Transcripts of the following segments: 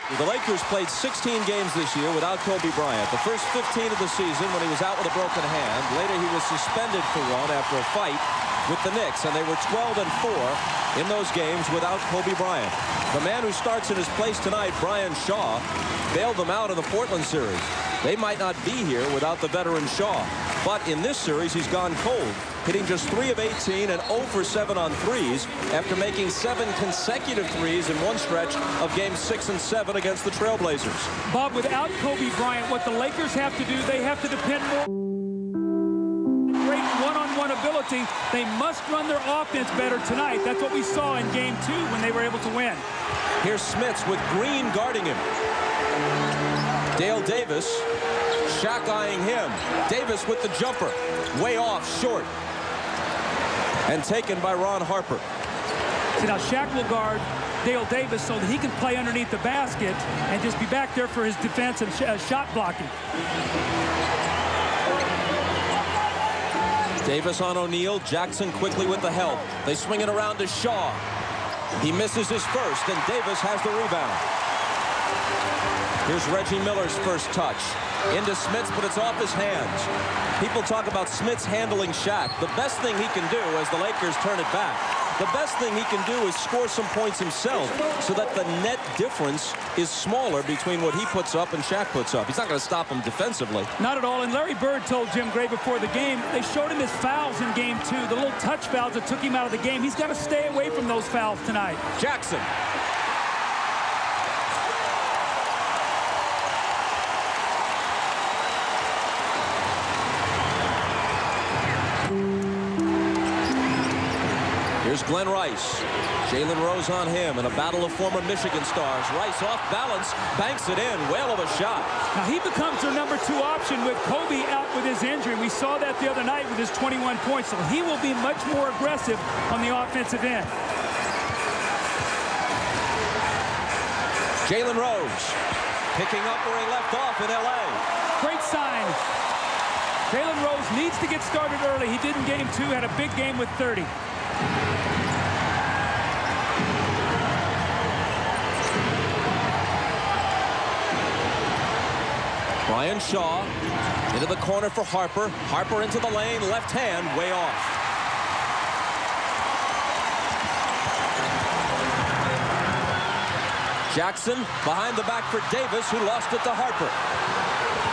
The Lakers played 16 games this year without Kobe Bryant. The first 15 of the season when he was out with a broken hand. Later he was suspended for one after a fight with the Knicks, and they were 12-4 in those games without Kobe Bryant. The man who starts in his place tonight, Brian Shaw, bailed them out of the Portland series. They might not be here without the veteran Shaw. But in this series, he's gone cold, hitting just 3 of 18 and 0 for 7 on threes after making 7 consecutive threes in one stretch of games 6 and 7 against the Trailblazers. Bob, without Kobe Bryant, what the Lakers have to do, they have to depend more on great one-on-one ability. They must run their offense better tonight. That's what we saw in Game 2 when they were able to win. Here's Smits with Green guarding him. Dale Davis, Shaq eyeing him. Davis with the jumper, way off, short. And taken by Ron Harper. See, now Shaq will guard Dale Davis so that he can play underneath the basket and just be back there for his defense and shot blocking. Davis on O'Neal. Jackson quickly with the help. They swing it around to Shaw. He misses his first, and Davis has the rebound. Here's Reggie Miller's first touch. Into Smits, but it's off his hands. People talk about Smits handling Shaq. The best thing he can do as the Lakers turn it back, the best thing he can do is score some points himself so that the net difference is smaller between what he puts up and Shaq puts up. He's not going to stop him defensively. Not at all. And Larry Bird told Jim Gray before the game, they showed him his fouls in Game 2, the little touch fouls that took him out of the game. He's got to stay away from those fouls tonight. Jackson. Here's Glenn Rice. Jalen Rose on him in a battle of former Michigan stars. Rice off balance, banks it in. Whale of a shot. Now he becomes their number 2 option with Kobe out with his injury. We saw that the other night with his 21 points. So he will be much more aggressive on the offensive end. Jalen Rose picking up where he left off in L.A. Great sign. Jalen Rose needs to get started early. He did in Game 2, had a big game with 30. Brian Shaw into the corner for Harper. Harper into the lane, left hand, way off. Jackson behind the back for Davis, who lost it to Harper.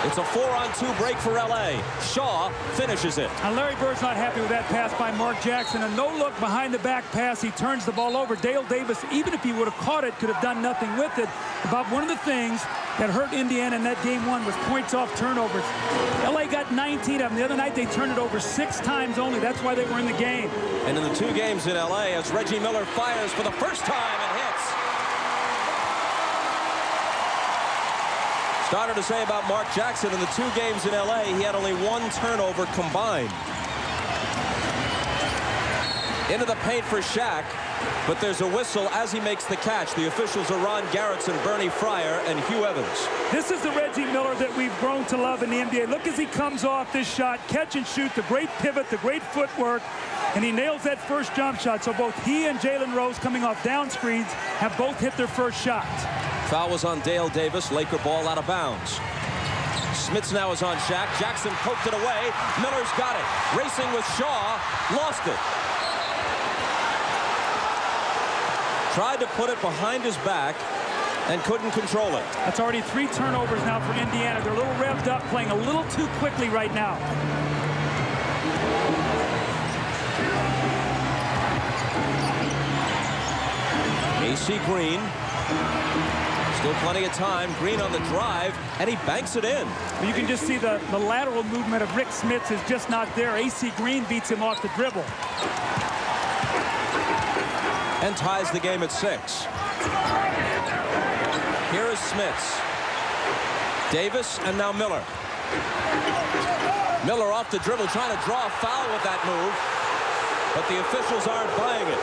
It's a 4-on-2 break for L.A. Shaw finishes it. Now Larry Bird's not happy with that pass by Mark Jackson. A no-look behind-the-back pass. He turns the ball over. Dale Davis, even if he would have caught it, could have done nothing with it. About one of the things that hurt Indiana in that Game 1 was points off turnovers. L.A. got 19 of them. The other night they turned it over 6 times only. That's why they were in the game. And in the 2 games in L.A., as Reggie Miller fires for the first time and hits. Started to say about Mark Jackson in the 2 games in L.A., he had only 1 turnover combined. Into the paint for Shaq, but there's a whistle as he makes the catch. The officials are Ron Garrettson, Bernie Fryer, and Hugh Evans. This is the Reggie Miller that we've grown to love in the NBA. Look as he comes off this shot, catch and shoot, the great pivot, the great footwork, and he nails that first jump shot. So both he and Jalen Rose, coming off down screens, have both hit their first shots. Foul was on Dale Davis. Laker ball out of bounds. Smits now is on Shaq. Jackson poked it away. Miller's got it. Racing with Shaw. Lost it. Tried to put it behind his back and couldn't control it. That's already 3 turnovers now for Indiana. They're a little revved up, playing a little too quickly right now. A.C. Green. Still plenty of time. Green on the drive, and he banks it in. You can just see the lateral movement of Rick Smits is just not there. A.C. Green beats him off the dribble. And ties the game at 6. Here is Smits. Davis, and now Miller. Miller off the dribble, trying to draw a foul with that move, but the officials aren't buying it.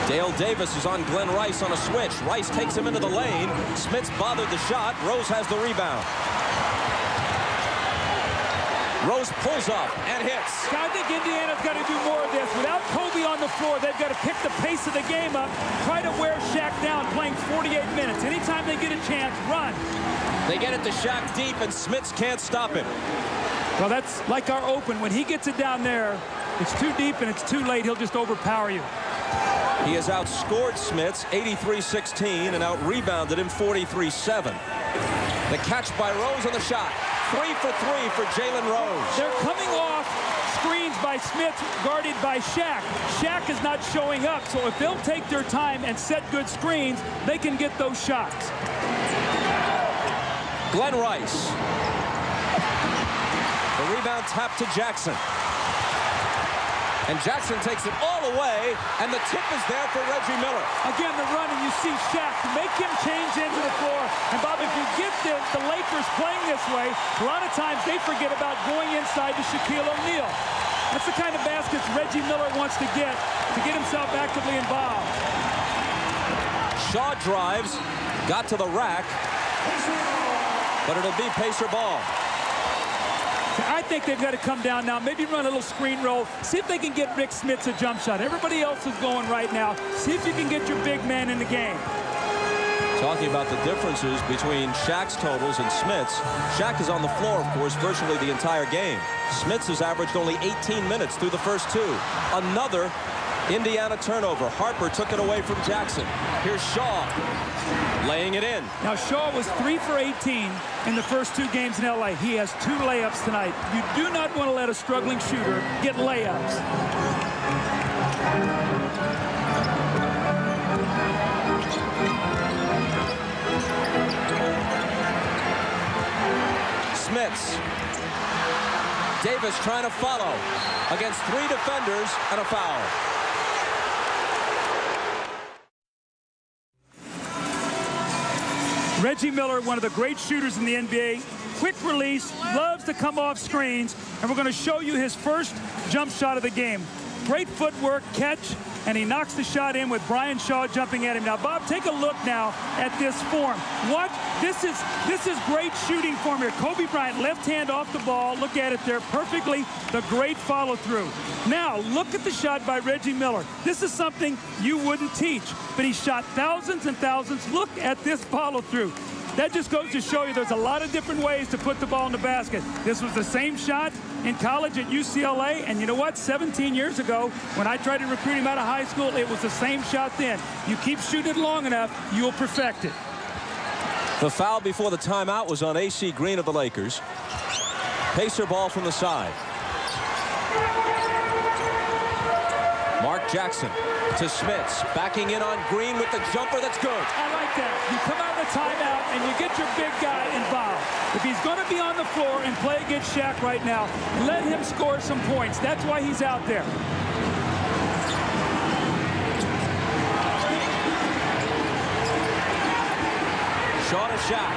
Dale Davis is on Glenn Rice on a switch. Rice takes him into the lane. Smits bothered the shot. Rose has the rebound. Rose pulls up and hits. I think Indiana's got to do more floor. They've got to pick the pace of the game up, try to wear Shaq down, playing 48 minutes. Anytime they get a chance, run. They get it to Shaq deep, and Smits can't stop him. Well, that's like our open. When he gets it down there, it's too deep and it's too late. He'll just overpower you. He has outscored Smits 83-16 and out-rebounded him 43-7. The catch by Rose on the shot. 3 for 3 for Jalen Rose. They're coming off screens by Smits, guarded by Shaq. Shaq is not showing up, so if they'll take their time and set good screens, they can get those shots. Glenn Rice. The rebound tap to Jackson. And Jackson takes it all away, and the tip is there for Reggie Miller. Again, the run, and you see Shaq make him change into the floor. And, Bob, if you get the Lakers playing this way, a lot of times they forget about going inside to Shaquille O'Neal. That's the kind of baskets Reggie Miller wants to get himself actively involved. Shaw drives, got to the rack, but it'll be Pacer ball. I think they've got to come down now, maybe run a little screen roll, see if they can get Rick Smits a jump shot. Everybody else is going right now. See if you can get your big man in the game. Talking about the differences between Shaq's totals and Smits. Shaq is on the floor, of course, virtually the entire game. Smits has averaged only 18 minutes through the first 2. Another Indiana turnover. Harper took it away from Jackson. Here's Shaw laying it in. Now, Shaw was 3 for 18 in the first 2 games in L.A. He has 2 layups tonight. You do not want to let a struggling shooter get layups. Smits. Davis trying to follow against 3 defenders and a foul. Reggie Miller, one of the great shooters in the NBA. Quick release, loves to come off screens, and we're going to show you his first jump shot of the game. Great footwork, catch, and he knocks the shot in with Brian Shaw jumping at him. Now, Bob, take a look now at this form. Watch, this is great shooting form here. Kobe Bryant, left hand off the ball. Look at it there perfectly. The great follow through. Now, look at the shot by Reggie Miller. This is something you wouldn't teach, but he shot thousands and thousands. Look at this follow through. That just goes to show you there's a lot of different ways to put the ball in the basket. This was the same shot in college at UCLA, and you know what? 17 years ago, when I tried to recruit him out of high school, it was the same shot then. You keep shooting it long enough, you'll perfect it. The foul before the timeout was on AC Green of the Lakers. Pacer ball from the side. Mark Jackson to Smits, backing in on Green with the jumper. That's good. I like that. You come out of the timeout and you get your big guy involved. If he's going to be on the floor and play against Shaq right now, let him score some points. That's why he's out there. Shaw to Shaq.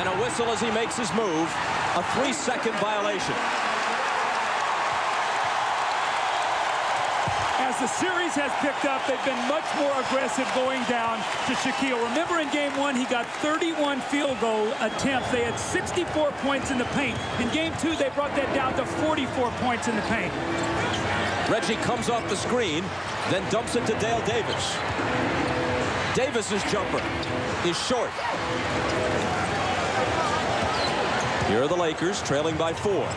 And a whistle as he makes his move. A 3-second violation. As the series has picked up, they've been much more aggressive going down to Shaquille. Remember, in Game 1, he got 31 field goal attempts. They had 64 points in the paint. In Game 2, they brought that down to 44 points in the paint. Reggie comes off the screen, then dumps it to Dale Davis. Davis's jumper is short. Here are the Lakers, trailing by 4.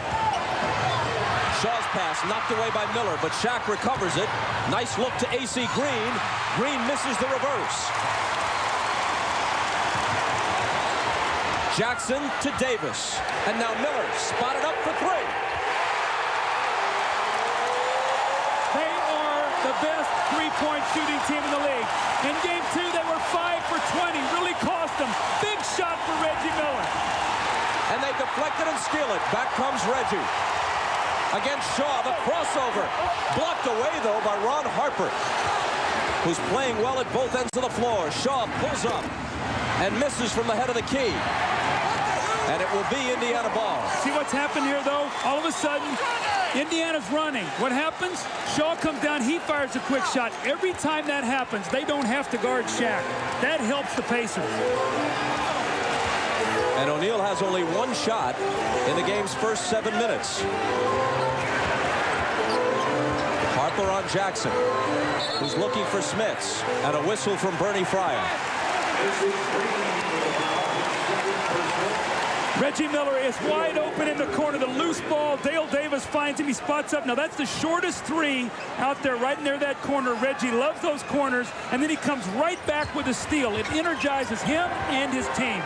Shaw's pass knocked away by Miller, but Shaq recovers it. Nice look to AC Green. Green misses the reverse. Jackson to Davis. And now Miller spotted up for 3. They are the best three-point shooting team in the league. In Game 2, they were 5 for 20. Really cost them. Big shot for Reggie Miller. And they deflect it and steal it. Back comes Reggie. Against Shaw, the crossover. Blocked away, though, by Ron Harper, who's playing well at both ends of the floor. Shaw pulls up and misses from the head of the key. And it will be Indiana ball. See what's happened here, though? All of a sudden, Indiana's running. What happens? Shaw comes down, he fires a quick shot. Every time that happens, they don't have to guard Shaq. That helps the Pacers. And O'Neal has only 1 shot in the game's first 7 minutes. Harper on Jackson, who's looking for Smits, and a whistle from Bernie Fryer. Reggie Miller is wide open in the corner. The loose ball. Dale Davis finds him. He spots up. Now that's the shortest three out there right near that corner. Reggie loves those corners. And then he comes right back with a steal. It energizes him and his team.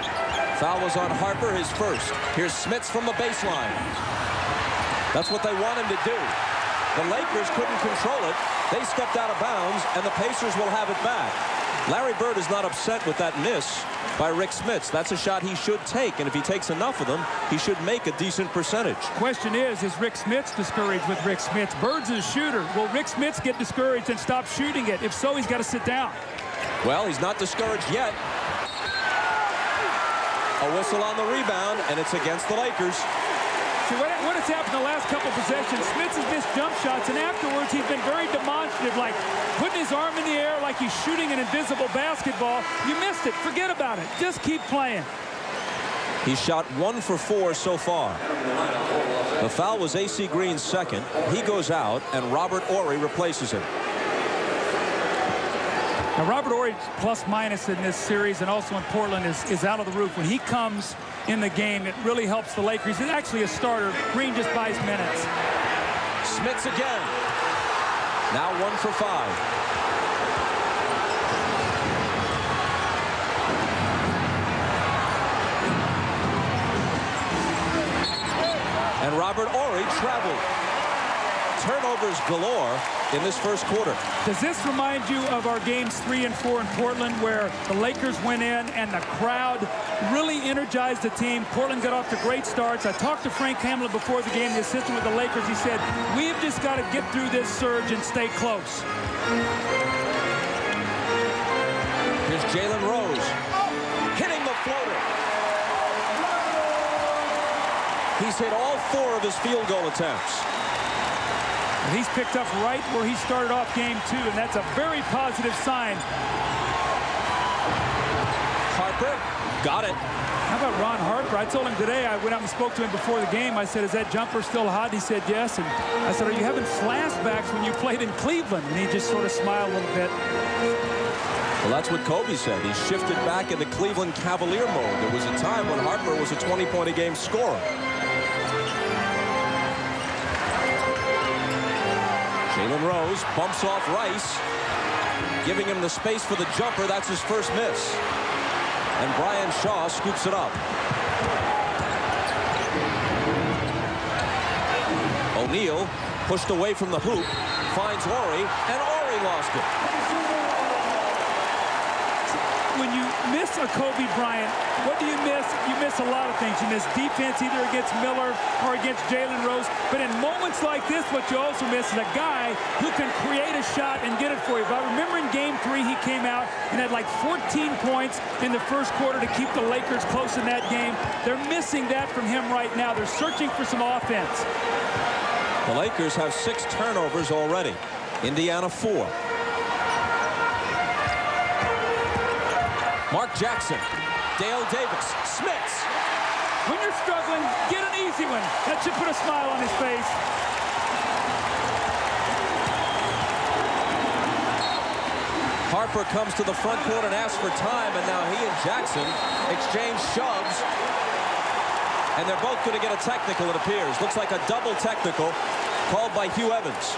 Foul was on Harper, his first. Here's Smits from the baseline. That's what they want him to do. The Lakers couldn't control it. They stepped out of bounds, and the Pacers will have it back. Larry Bird is not upset with that miss by Rick Smits. That's a shot he should take, and if he takes enough of them, he should make a decent percentage. Question is Rick Smits discouraged with Rick Smits? Bird's a shooter. Will Rick Smits get discouraged and stop shooting it? If so, he's got to sit down. Well, he's not discouraged yet. A whistle on the rebound, and it's against the Lakers. See, what has happened the last couple possessions, Smits has missed jump shots, and afterwards he's been very demonstrative, like putting his arm in the air like he's shooting an invisible basketball. You missed it. Forget about it. Just keep playing. He's shot 1 for 4 so far. The foul was A.C. Green's second. He goes out, and Robert Horry replaces him. Now, Robert Horry's plus-minus in this series and also in Portland is out of the roof. When he comes in the game, it really helps the Lakers. He's actually a starter. Green just buys minutes. Smits again. Now 1 for 5. And Robert Horry traveled. Turnovers galore in this first quarter. Does this remind you of our games 3 and 4 in Portland, where the Lakers went in and the crowd really energized the team? Portland got off to great starts. I talked to Frank Hamlin before the game, the assistant with the Lakers. He said, we've just got to get through this surge and stay close. Here's Jalen Rose hitting the floater. He's hit all 4 of his field goal attempts. And he's picked up right where he started off game 2, and that's a very positive sign. Harper got it. How about Ron Harper? I told him today, I went out and spoke to him before the game. I said, is that jumper still hot? He said, yes. And I said, are you having flashbacks when you played in Cleveland? And he just sort of smiled a little bit. Well, that's what Kobe said. He shifted back into Cleveland Cavalier mode. There was a time when Harper was a 20-point-a-game scorer. Jalen Rose bumps off Rice, giving him the space for the jumper. That's his first miss. And Brian Shaw scoops it up. O'Neal pushed away from the hoop, finds Horry, and Horry lost it. When you miss a Kobe Bryant, what do you miss? You miss a lot of things. You miss defense either against Miller or against Jalen Rose. But in moments like this, what you also miss is a guy who can create a shot and get it for you. But I remember in game 3, he came out and had like 14 points in the first quarter to keep the Lakers close in that game. They're missing that from him right now. They're searching for some offense. The Lakers have 6 turnovers already. Indiana 4. Mark Jackson, Dale Davis, Smits. When you're struggling, get an easy one. That should put a smile on his face. Harper comes to the front court and asks for time, and now he and Jackson exchange shoves. And they're both going to get a technical, it appears. Looks like a double technical called by Hugh Evans.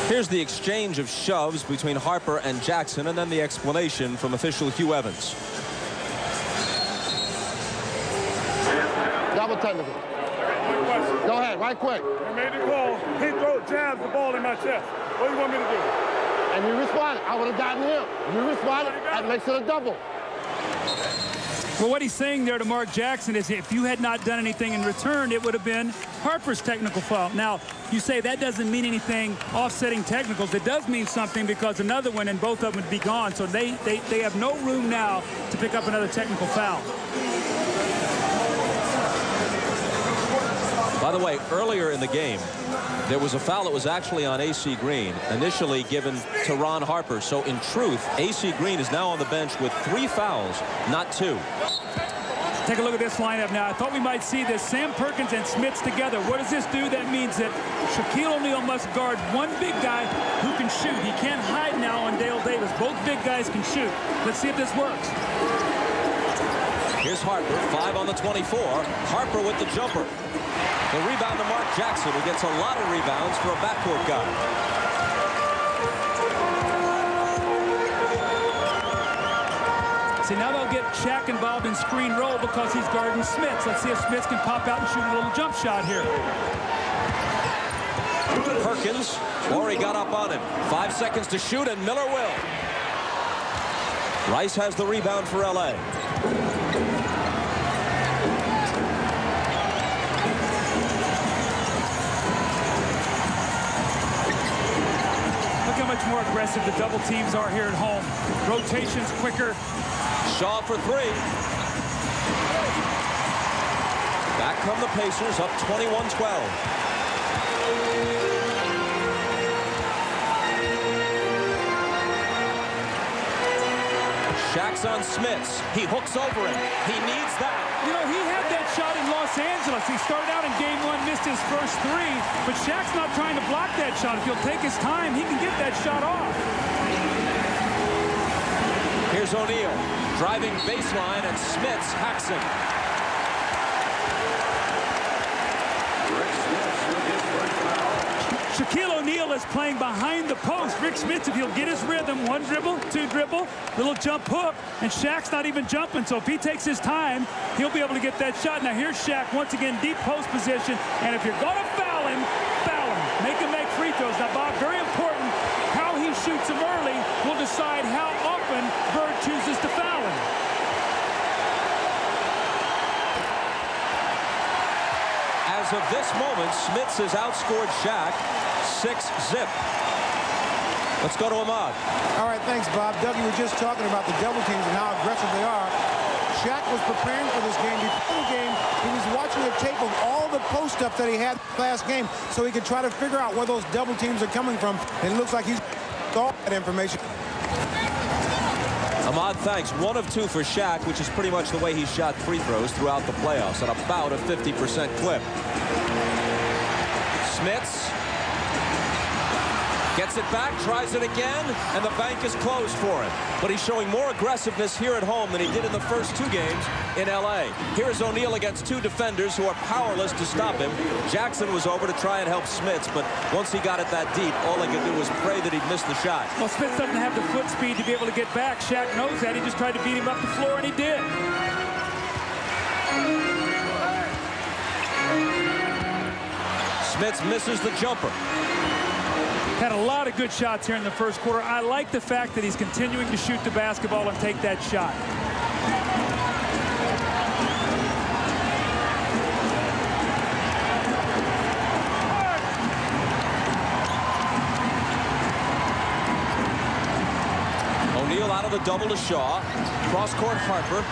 Here's the exchange of shoves between Harper and Jackson, and then the explanation from official Hugh Evans. Double technical. Go ahead, right quick. I made the call. He jabs the ball in my chest. What do you want me to do? And you responded. I would have gotten him. You responded. That makes it a double. Well, what he's saying there to Mark Jackson is if you had not done anything in return, it would have been Harper's technical foul. Now, you say that doesn't mean anything, offsetting technicals. It does mean something because another one and both of them would be gone. So they have no room now to pick up another technical foul. By the way, earlier in the game, There was a foul that was actually on A.C. Green, initially given to Ron Harper. So in truth, A.C. Green is now on the bench with 3 fouls, not 2. Take a look at this lineup now. I thought we might see this. Sam Perkins and Smits together. What does this do? That means that Shaquille O'Neal must guard one big guy who can shoot. He can't hide now on Dale Davis. Both big guys can shoot. Let's see if this works. Here's Harper, 5 on the 24. Harper with the jumper. The rebound to Mark Jackson, who gets a lot of rebounds for a backcourt guy. See, now they'll get Shaq involved in screen roll because he's guarding Smits. Let's see if Smits can pop out and shoot a little jump shot here. Perkins, Laurie got up on him. 5 seconds to shoot, and Miller will. Rice has the rebound for L.A. Look how much more aggressive the double teams are here at home. Rotations quicker. Shaw for 3. Back come the Pacers, up 21-12. Shaq's on Smits. He hooks over him. He needs that. You know, he had that shot in Los Angeles. He started out in game 1, missed his first 3, but Shaq's not trying to block that shot. If he'll take his time, he can get that shot off. Here's O'Neal driving baseline, and Smits hacks him. Shaquille O'Neal is playing behind the post. Rick Smits, if he'll get his rhythm, 1 dribble, 2 dribble, little jump hook, and Shaq's not even jumping. So if he takes his time, he'll be able to get that shot. Now here's Shaq once again, deep post position, and if you're going to foul him, make him make free throws. Now, Bob, very important. How he shoots them early will decide how often Bird chooses to foul him. As of this moment, Smits has outscored Shaq 6-zip. Let's go to Ahmad. All right, thanks, Bob. Doug, you were just talking about the double teams and how aggressive they are. Shaq was preparing for this game. Before the game, he was watching a tape of all the post stuff that he had last game so he could try to figure out where those double teams are coming from. And it looks like he's all that information. Ahmad, thanks. 1 of 2 for Shaq, which is pretty much the way he shot free throws throughout the playoffs at about a 50% clip. Smits gets it back, tries it again, and the bank is closed for him. But he's showing more aggressiveness here at home than he did in the first 2 games in L.A. Here's O'Neal against 2 defenders who are powerless to stop him. Jackson was over to try and help Smits, but once he got it that deep, all they could do was pray that he'd miss the shot. Well, Smits doesn't have the foot speed to be able to get back. Shaq knows that. He just tried to beat him up the floor, and he did. Smits misses the jumper. Had a lot of good shots here in the first quarter. I like the fact that he's continuing to shoot the basketball and take that shot. O'Neal out of the double to Shaw. Cross-court Harper.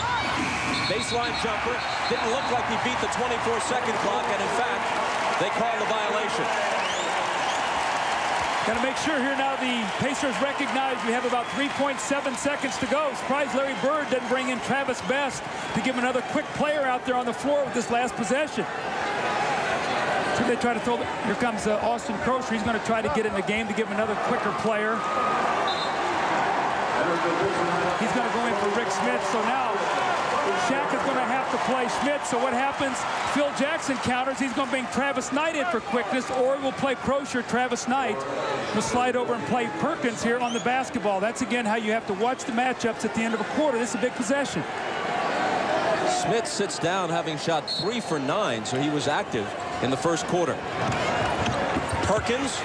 Baseline jumper. Didn't look like he beat the 24-second clock, and in fact, they called the violation. Got to make sure here now the Pacers recognize we have about 3.7 seconds to go. Surprised Larry Bird didn't bring in Travis Best to give another quick player out there on the floor with this last possession. So they try to throw. Here comes Austin Crosher. He's going to try to get in the game to give him another quicker player. He's going to go in for Rick Smits. So now Shaq is going to have to play Smits. So what happens? Phil Jackson counters. He's going to bring Travis Knight in for quickness, or we'll play Crosher. Travis Knight will slide over and play Perkins here on the basketball. That's, again, how you have to watch the matchups at the end of a quarter. This is a big possession. Smits sits down having shot 3 for 9, so he was active in the first quarter. Perkins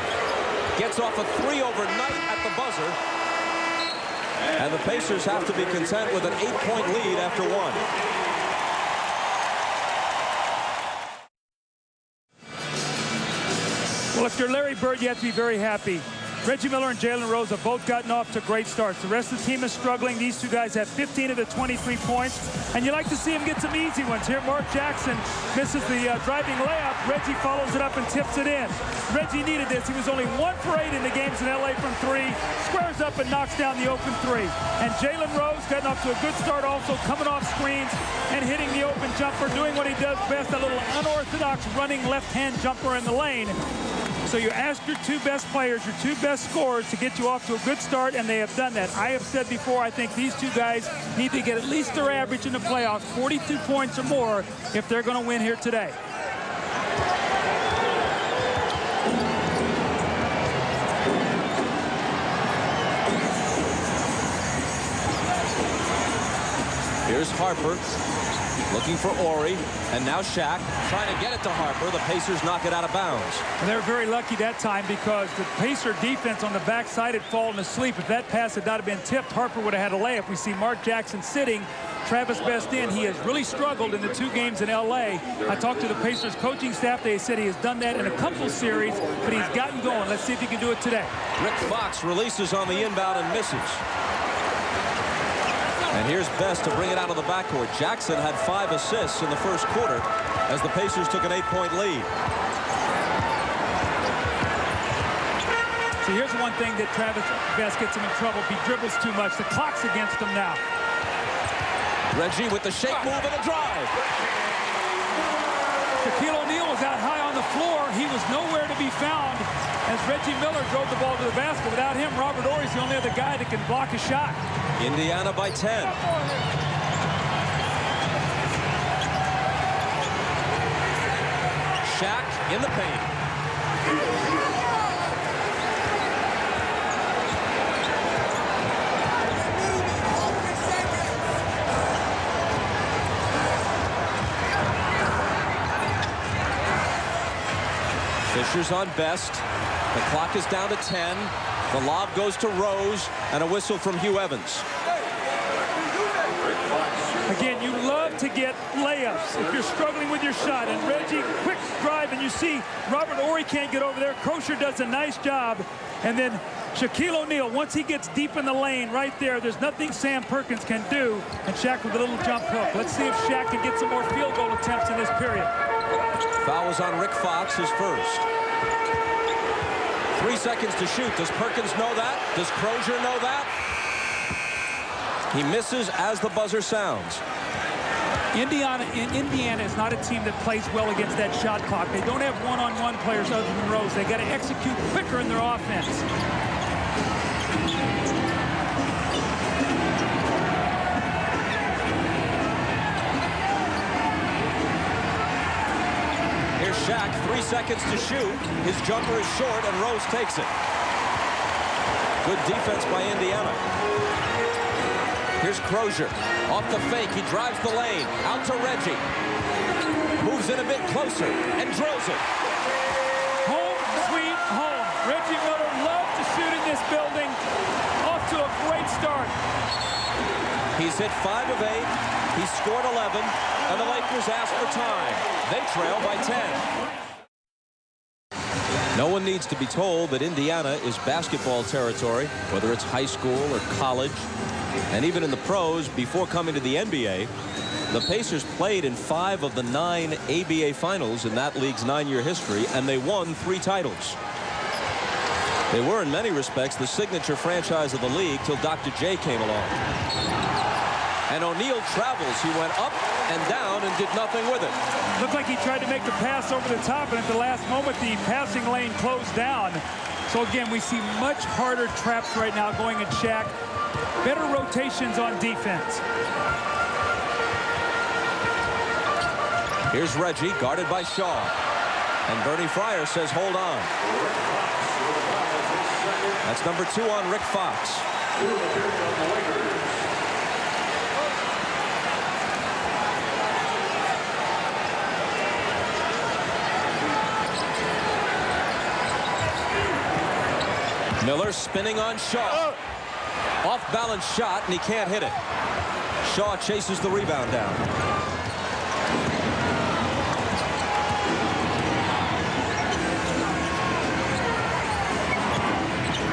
gets off a 3 over Knight at the buzzer. And the Pacers have to be content with an 8-point lead after 1. Well, if you're Larry Bird, you have to be very happy. Reggie Miller and Jalen Rose have both gotten off to great starts. The rest of the team is struggling. These two guys have 15 of the 23 points, and you like to see them get some easy ones. Here, Mark Jackson misses the driving layup. Reggie follows it up and tips it in. Reggie needed this. He was only 1 for 8 in the games in LA from 3. Squares up and knocks down the open 3. And Jalen Rose getting off to a good start also, coming off screens and hitting the open jumper, doing what he does best, a little unorthodox running left-hand jumper in the lane. So you ask your 2 best players, your 2 best scorers to get you off to a good start, and they have done that. I have said before, I think these 2 guys need to get at least their average in the playoffs, 42 points or more, if they're going to win here today. Here's Harper looking for Horry, and now Shaq trying to get it to Harper. The Pacers knock it out of bounds. And they're very lucky that time because the Pacer defense on the backside had fallen asleep. If that pass had not been tipped, Harper would have had a layup. We see Mark Jackson sitting, Travis Best in. He has really struggled in the 2 games in L.A. I talked to the Pacers coaching staff. They said he has done that in a couple series, but he's gotten going. Let's see if he can do it today. Rick Fox releases on the inbound and misses. And here's Best to bring it out of the backcourt. Jackson had 5 assists in the first quarter as the Pacers took an 8-point lead. So here's one thing that Travis Best gets him in trouble. He dribbles too much. The clock's against him now. Reggie with the shake move and a drive. Shaquille O'Neal was out high on the floor. He was nowhere to be found as Reggie Miller drove the ball to the basket. Without him, Robert Horry's the only other guy that can block a shot. Indiana by 10. Shaq in the paint. Fisher's on Best. The clock is down to 10. The lob goes to Rose, and a whistle from Hugh Evans. Again, you love to get layups if you're struggling with your shot. And Reggie, quick drive, and you see Robert Horry can't get over there. Crozier does a nice job. And then Shaquille O'Neal, once he gets deep in the lane right there, there's nothing Sam Perkins can do. And Shaq with a little jump hook. Let's see if Shaq can get some more field goal attempts in this period. Foul was on Rick Fox, his first. 3 seconds to shoot. Does Perkins know that? Does Crozier know that? He misses as the buzzer sounds. Indiana is not a team that plays well against that shot clock. They don't have one-on-one players other than Rose. They got to execute quicker in their offense. Here's Shaq, 3 seconds to shoot. His jumper is short, and Rose takes it. Good defense by Indiana. Here's Crozier. Off the fake, he drives the lane. Out to Reggie. Moves in a bit closer and drills it. Home, sweet home. Reggie Miller loves to shoot in this building. Off to a great start. He's hit 5 of 8. He scored 11, and the Lakers ask for time. They trail by 10. No one needs to be told that Indiana is basketball territory, whether it's high school or college, and even in the pros before coming to the NBA. The Pacers played in 5 of the 9 ABA finals in that league's 9-year history, and they won 3 titles. They were, in many respects, the signature franchise of the league till Dr. J came along. And O'Neal travels. He went up and down and did nothing with it. Looked like he tried to make the pass over the top, and at the last moment, the passing lane closed down. So again, we see much harder traps right now going at Shaq. Better rotations on defense. Here's Reggie, guarded by Shaw. And Bernie Fryer says, hold on. That's number 2 on Rick Fox. Miller spinning on Shaw. Off-balance shot, and he can't hit it. Shaw chases the rebound down.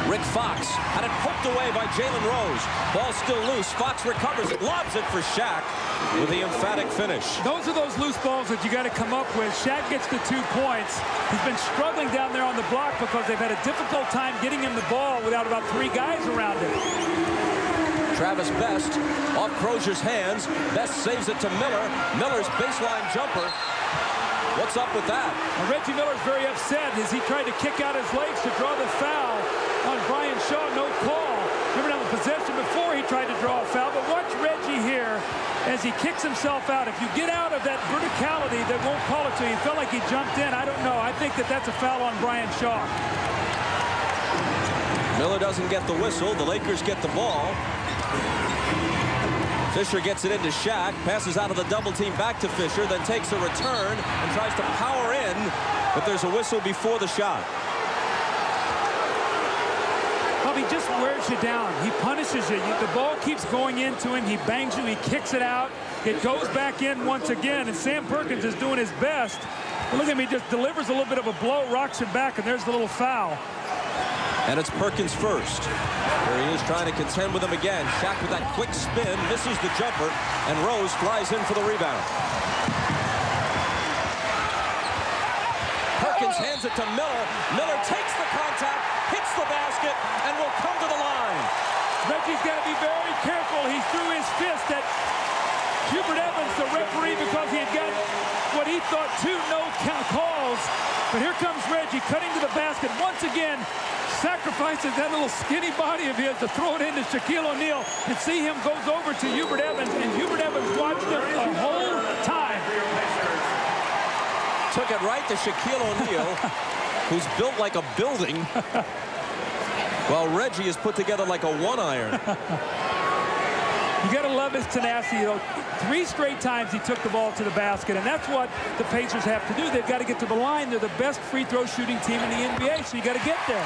Rick Fox had it poked away by Jalen Rose. Ball still loose. Fox recovers it, lobs it for Shaq with the emphatic finish. Those are those loose balls that you got to come up with. Shaq gets the 2 points. He's been struggling down there on the block because they've had a difficult time getting him the ball without about 3 guys around him. Travis Best off Crozier's hands. Best saves it to Miller. Miller's baseline jumper. What's up with that? Well, Reggie Miller's very upset as he tried to kick out his legs to draw the foul on Brian Shaw. No call. Remember now the possession before he tried to draw a foul. But watch Reggie here as he kicks himself out. If you get out of that verticality, they won't call it to you. He felt like he jumped in. I don't know. I think that that's a foul on Brian Shaw. Miller doesn't get the whistle. The Lakers get the ball. Fisher gets it into Shaq, passes out of the double team back to Fisher, then takes a return and tries to power in, but there's a whistle before the shot. Well, he just wears you down. He punishes you. The ball keeps going into him. He bangs you. He kicks it out. It goes back in once again, and Sam Perkins is doing his best. But look at him. He just delivers a little bit of a blow, rocks it back, and there's the little foul. And it's Perkins first. Here he is trying to contend with him again. Shaq with that quick spin, misses the jumper, and Rose flies in for the rebound. Perkins hands it to Miller. Miller takes the contact, hits the basket, and will come to the line. Reggie's got to be very careful. He threw his fist at Hubert Evans, the referee, because he had got what he thought 2 no-count calls. But here comes Reggie cutting to the basket once again. Sacrifices that little skinny body of his to throw it into Shaquille O'Neal, and see him goes over to Hubert Evans, and Hubert Evans watched him the whole time. Took it right to Shaquille O'Neal, who's built like a building, while Reggie is put together like a 1-iron. You got to love his tenacity. You know, 3 straight times he took the ball to the basket, and that's what the Pacers have to do. They've got to get to the line. They're the best free throw shooting team in the NBA, so you got to get there.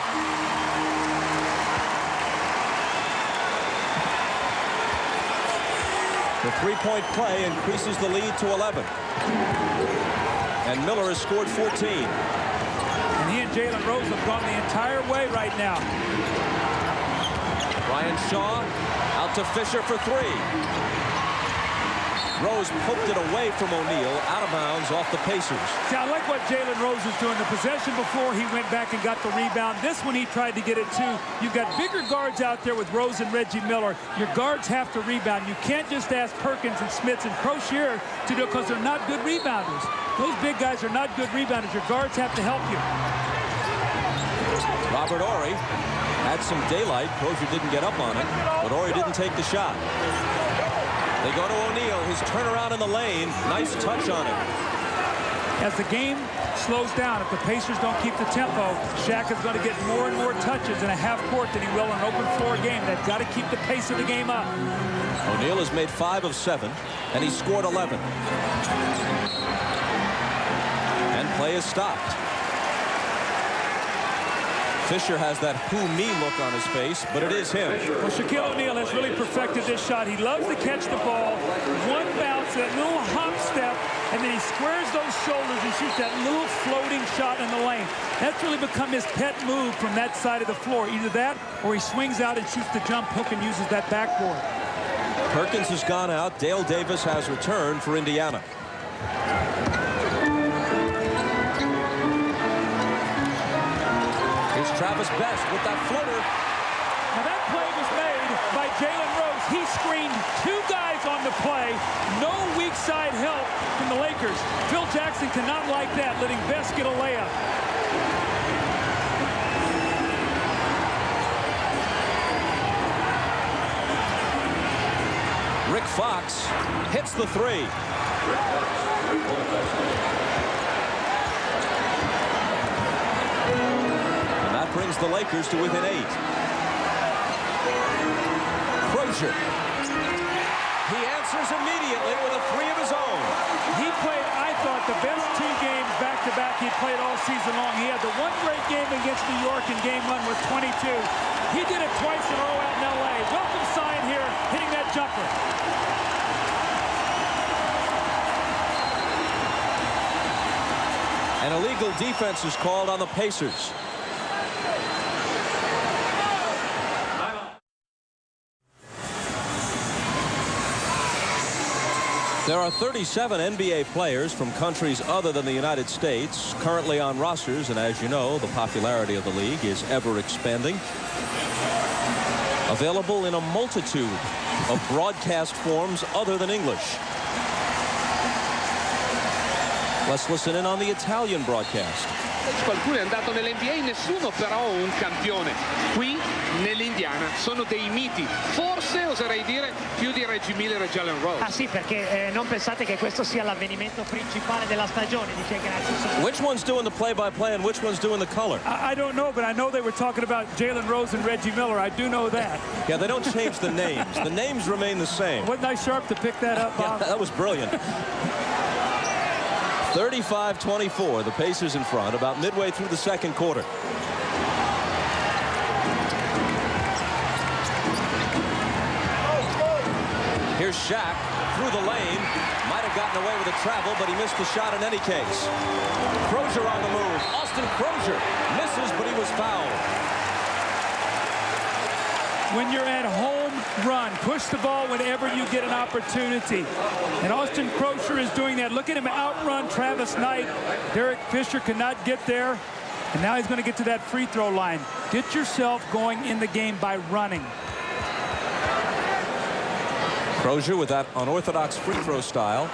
The 3-point play increases the lead to 11. And Miller has scored 14. And he and Jalen Rose have gone the entire way right now. Brian Shaw out to Fisher for 3. Rose poked it away from O'Neal, out of bounds off the Pacers. See, I like what Jalen Rose is doing. The possession before, he went back and got the rebound. This one, he tried to get it too. You've got bigger guards out there with Rose and Reggie Miller. Your guards have to rebound. You can't just ask Perkins and Smits and Crocier to do it because they're not good rebounders. Those big guys are not good rebounders. Your guards have to help you. Robert Horry had some daylight. Crocier didn't get up on it, but Horry didn't take the shot. They go to O'Neal. His turnaround in the lane. Nice touch on it. As the game slows down, if the Pacers don't keep the tempo, Shaq is going to get more and more touches in a half court than he will in an open floor game. They've got to keep the pace of the game up. O'Neal has made 5 of 7, and he scored 11. And play is stopped. Fisher has that who-me look on his face, but it is him. Well, Shaquille O'Neal has really perfected this shot. He loves to catch the ball, one bounce, that little hop step, and then he squares those shoulders and shoots that little floating shot in the lane. That's really become his pet move from that side of the floor. Either that, or he swings out and shoots the jump hook and uses that backboard. Perkins has gone out. Dale Davis has returned for Indiana. Here's Travis Best with that floater. Now that play was made by Jalen Rose. He screened 2 guys on the play. No weak side help from the Lakers. Phil Jackson cannot like that, letting Best get a layup. Rick Fox hits the 3. Brings the Lakers to within 8. Crocier. He answers immediately with a 3 of his own. He played, I thought, the best 2 games back-to-back he played all season long. He had the one great game against New York in Game 1 with 22. He did it twice in a row out in L.A. Welcome sign here, hitting that jumper. An illegal defense is called on the Pacers. There are 37 NBA players from countries other than the United States currently on rosters, and as you know, the popularity of the league is ever expanding. Available in a multitude of broadcast forms other than English. Let's listen in on the Italian broadcast. Qualcuno è andato nell'NBA, nessuno però un campione. Qui nell'Indiana sono dei miti, forse oserei dire più di Reggie Miller e Jalen Rose. Ah sì, perché non pensate che questo sia l'avvenimento principale della stagione, dice grazie. Which one's doing the play-by-play and which one's doing the color? I don't know, but I know they were talking about Jalen Rose and Reggie Miller. I do know that. Yeah, they don't change the names. The names remain the same. Wasn't I sharp to pick that up, Bob? Yeah, that was brilliant. 35-24, the Pacers in front about midway through the second quarter. Here's Shaq through the lane. Might have gotten away with a travel, but he missed the shot in any case. Crozier on the move. Austin Crozier misses, but he was fouled. When you're at home, run. Push the ball whenever you get an opportunity. And Austin Crozier is doing that. Look at him outrun Travis Knight. Derek Fisher could not get there. And now he's going to get to that free throw line. Get yourself going in the game by running. Crozier with that unorthodox free throw style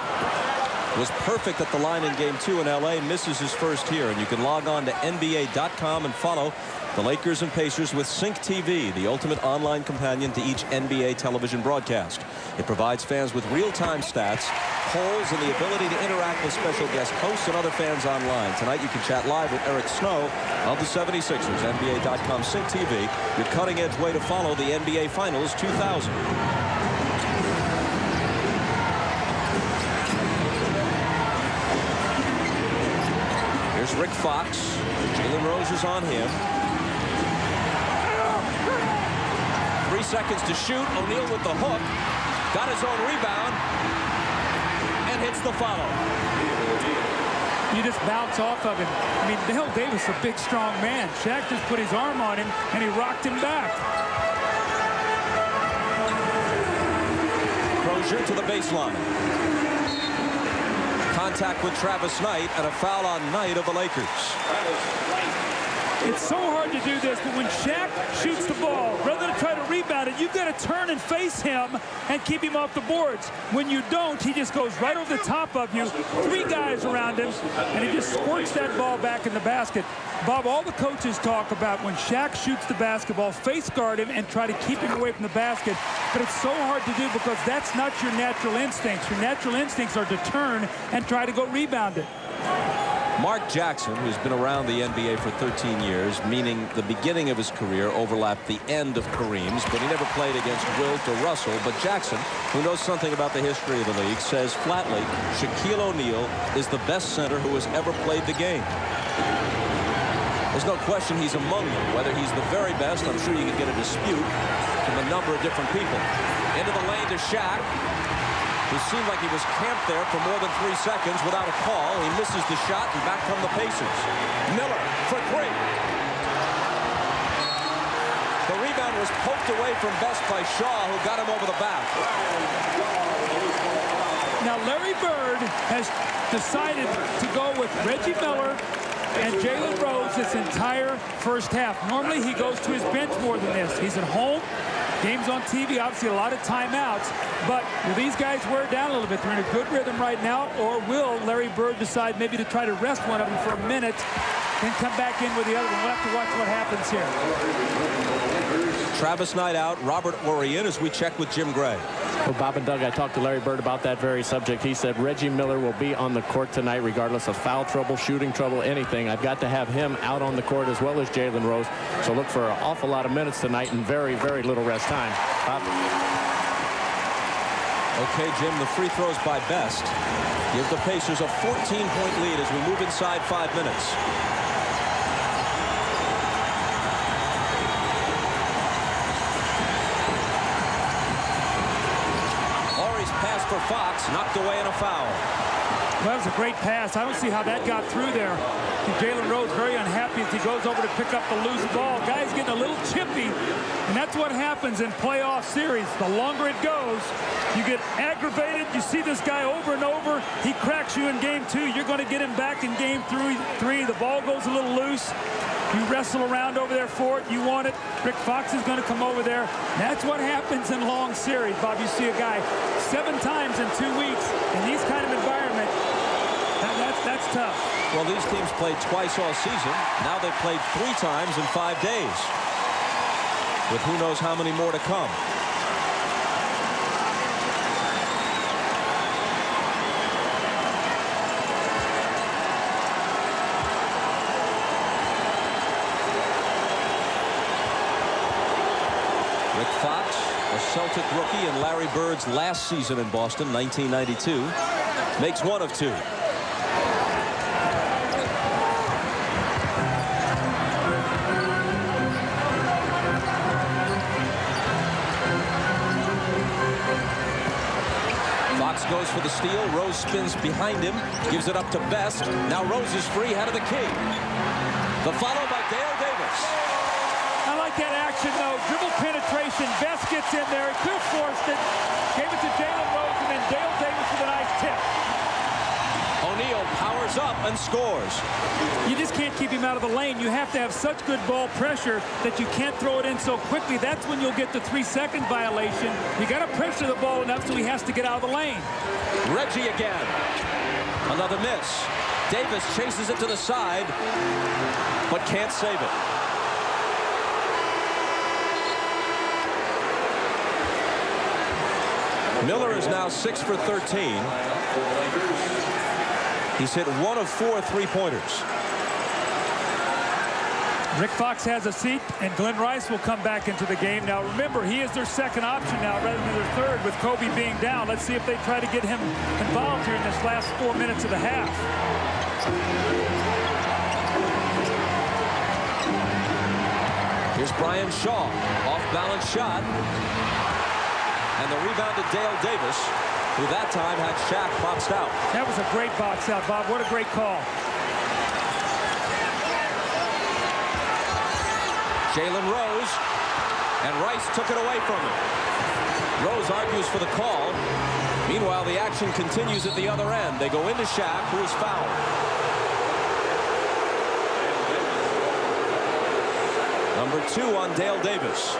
was perfect at the line in game 2 in LA. Misses his first here. And you can log on to NBA.com and follow the Lakers and Pacers with Sync TV, the ultimate online companion to each NBA television broadcast. It provides fans with real-time stats, polls, and the ability to interact with special guest hosts and other fans online. Tonight you can chat live with Eric Snow of the 76ers. NBA.com Sync TV, your cutting-edge way to follow the NBA Finals 2000. Here's Rick Fox. Jalen Rose is on him. 3 seconds to shoot. O'Neal with the hook. Got his own rebound. And hits the follow. You just bounce off of him. I mean, Dale Davis, a big, strong man. Shaq just put his arm on him, and he rocked him back. Crozier to the baseline. Contact with Travis Knight and a foul on Knight of the Lakers. It's so hard to do this, but when Shaq shoots the ball, rather than try to rebound it, you've got to turn and face him and keep him off the boards. When you don't, he just goes right over the top of you, 3 guys around him, and he just squirts that ball back in the basket. Bob, all the coaches talk about when Shaq shoots the basketball, face guard him and try to keep him away from the basket. But it's so hard to do because that's not your natural instincts. Your natural instincts are to turn and try to go rebound it. Mark Jackson, who's been around the NBA for 13 years, meaning the beginning of his career overlapped the end of Kareem's, but he never played against Wilt or Russell. But Jackson, who knows something about the history of the league, says flatly Shaquille O'Neal is the best center who has ever played the game. There's no question he's among them. Whether he's the very best, I'm sure you could get a dispute from a number of different people. Into the lane to Shaq, who seemed like he was camped there for more than 3 seconds without a call. He misses the shot, and back come the Pacers. Miller for 3. The rebound was poked away from Best by Shaw, who got him over the back. Now, Larry Bird has decided to go with Reggie Miller and Jalen Rose this entire first half. Normally, he goes to his bench more than this. He's at home. Games on TV, obviously a lot of timeouts. But will these guys wear down a little bit? They're in a good rhythm right now. Or will Larry Bird decide maybe to try to rest one of them for a minute and come back in with the other one? We'll have to watch what happens here. Travis Knight out, Robert Horry in as we check with Jim Gray. Well, Bob and Doug, I talked to Larry Bird about that very subject. He said Reggie Miller will be on the court tonight regardless of foul trouble, shooting trouble, anything. I've got to have him out on the court as well as Jalen Rose. So look for an awful lot of minutes tonight and very, very little rest time. Bob? Okay, Jim, the free throws by Best give the Pacers a 14-point lead as we move inside 5 minutes. For Fox, knocked away in a foul. Well, that was a great pass. I don't see how that got through there. Jalen Rose very unhappy as he goes over to pick up the loose ball. Guy's getting a little chippy, and that's what happens in playoff series. The longer it goes, you get aggravated. You see this guy over and over. He cracks you in game 2. You're going to get him back in game 3. The ball goes a little loose. You wrestle around over there for it. You want it. Rick Fox is going to come over there. That's what happens in long series, Bob. You see a guy 7 times in 2 weeks in these kind of environment. That's tough. Well, these teams played twice all season. Now they've played 3 times in 5 days, with who knows how many more to come. Rick Fox, a Celtic rookie in Larry Bird's last season in Boston, 1992, makes 1 of 2. Goes for the steal. Rose spins behind him, gives it up to Best. Now Rose is free, head of the key. The follow by Dale Davis. I like that action, though. Dribble penetration. Best gets in there. He could have forced it. Gave it to Jalen Rose, and then Dale Davis with a nice tip. O'Neal powers up and scores. You just can't keep him out of the lane. You have to have such good ball pressure that you can't throw it in so quickly. That's when you'll get the 3-second violation. You got to pressure the ball enough so he has to get out of the lane. Reggie again. Another miss. Davis chases it to the side, but can't save it. Miller is now 6 for 13. He's hit 1 of 4 3-pointers. Rick Fox has a seat, and Glenn Rice will come back into the game. Now, remember, he is their second option now rather than their third with Kobe being down. Let's see if they try to get him involved here in this last 4 minutes of the half. Here's Brian Shaw. Off-balance shot. And the rebound to Dale Davis, who that time had Shaq boxed out. That was a great box out, Bob. What a great call. Jalen Rose, and Rice took it away from him. Rose argues for the call. Meanwhile, the action continues at the other end. They go into Shaq, who is fouled. Number 2 on Dale Davis.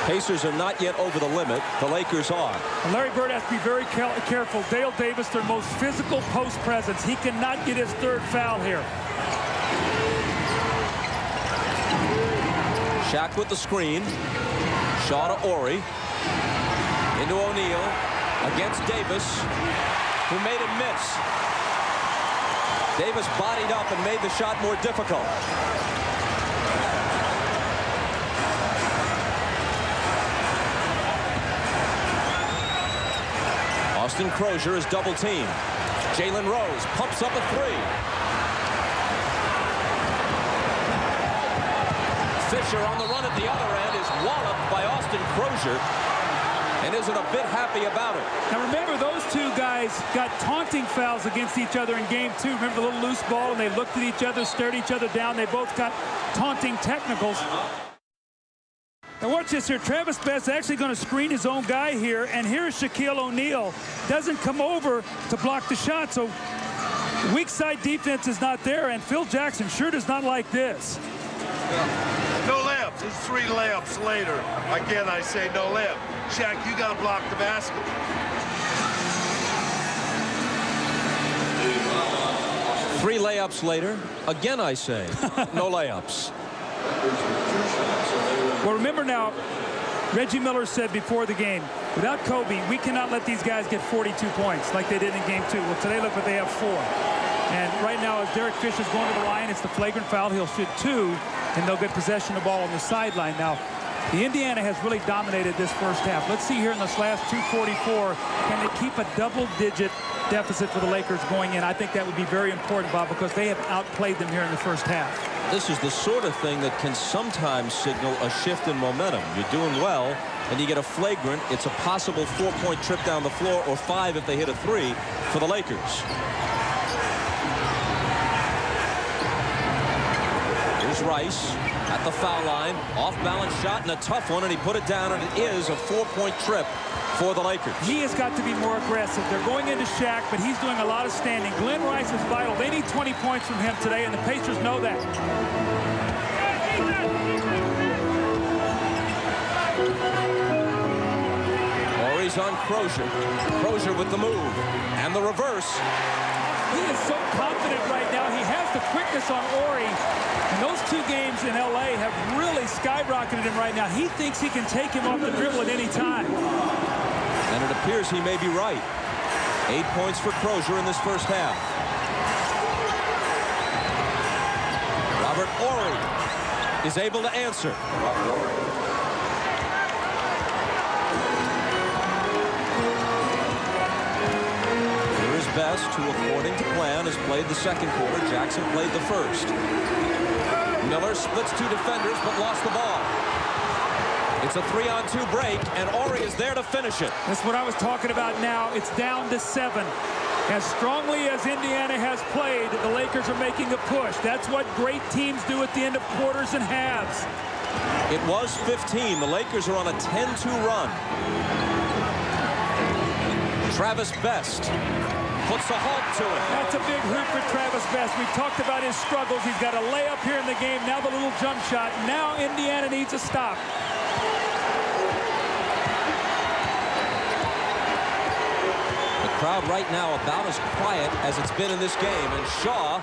Pacers are not yet over the limit. The Lakers are. And Larry Bird has to be very careful. Dale Davis, their most physical post presence. He cannot get his 3rd foul here. Shaq with the screen. Shaw to Ori. Into O'Neal. Against Davis, who made him miss. Davis bodied up and made the shot more difficult. Austin Crozier is double teamed. Jalen Rose pumps up a 3. Fisher on the run at the other end is walloped by Austin Crozier and isn't a bit happy about it. Now remember, those 2 guys got taunting fouls against each other in game 2. Remember the little loose ball, and they looked at each other, stared each other down. They both got taunting technicals. Now watch this here. Travis Best actually going to screen his own guy here, and here's Shaquille O'Neal. Doesn't come over to block the shot, so weak side defense is not there, and Phil Jackson sure does not like this. No layups. It's 3 layups later. Again, I say no layup. Shaq, you got to block the basket. Three layups later. Again, I say no layups. Well, remember now, Reggie Miller said before the game, without Kobe, we cannot let these guys get 42 points like they did in game 2. Well, today, look what they have 4. And right now, as Derek Fisher's going to the line, it's the flagrant foul. He'll shoot 2, and they'll get possession of the ball on the sideline. Now, the Indiana has really dominated this first half. Let's see here in this last 2:44, can they keep a double-digit deficit for the Lakers going in. I think that would be very important, Bob, because they have outplayed them here in the first half. This is the sort of thing that can sometimes signal a shift in momentum. You're doing well, and you get a flagrant. It's a possible 4-point trip down the floor, or 5 if they hit a 3 for the Lakers. Here's Rice at the foul line. Off-balance shot and a tough one, and he put it down, and it is a 4-point trip for the Lakers. He has got to be more aggressive. They're going into Shaq, but he's doing a lot of standing. Glenn Rice is vital. They need 20 points from him today, and the Pacers know that. Horry's on Crozier. Crozier with the move and the reverse. He is so confident right now. He has the quickness on Horry. And those 2 games in L.A. have really skyrocketed him right now. He thinks he can take him off the dribble at any time. And it appears he may be right. 8 points for Crozier in this first half. Robert Horry is able to answer. Here is Best, who according to plan has played the second quarter. Jackson played the first. Miller splits 2 defenders but lost the ball. It's a 3-on-2 break, and Horry is there to finish it. That's what I was talking about now. It's down to 7. As strongly as Indiana has played, the Lakers are making a push. That's what great teams do at the end of quarters and halves. It was 15. The Lakers are on a 10-2 run. Travis Best puts a halt to it. That's a big hoop for Travis Best. We've talked about his struggles. He's got a layup here in the game. Now the little jump shot. Now Indiana needs a stop. The crowd right now about as quiet as it's been in this game. And Shaw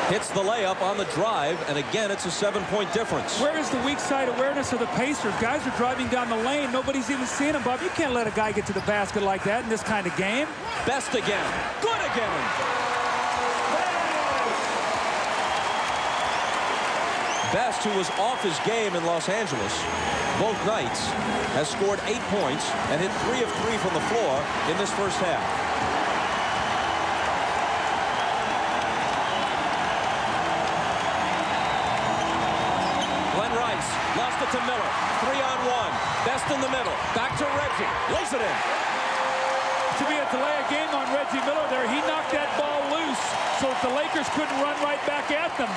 hits the layup on the drive. And again, it's a 7-point difference. Where is the weak side awareness of the Pacers? Guys are driving down the lane. Nobody's even seeing them, Bob. You can't let a guy get to the basket like that in this kind of game. Best again. Good again. Best, who was off his game in Los Angeles both nights, has scored 8 points and hit 3 of 3 from the floor in this first half. Glenn Rice lost it to Miller. 3-on-1. Best in the middle. Back to Reggie. Lays it in. To be a delay of game on Reggie Miller there. He knocked that ball loose so that the Lakers couldn't run right back at them.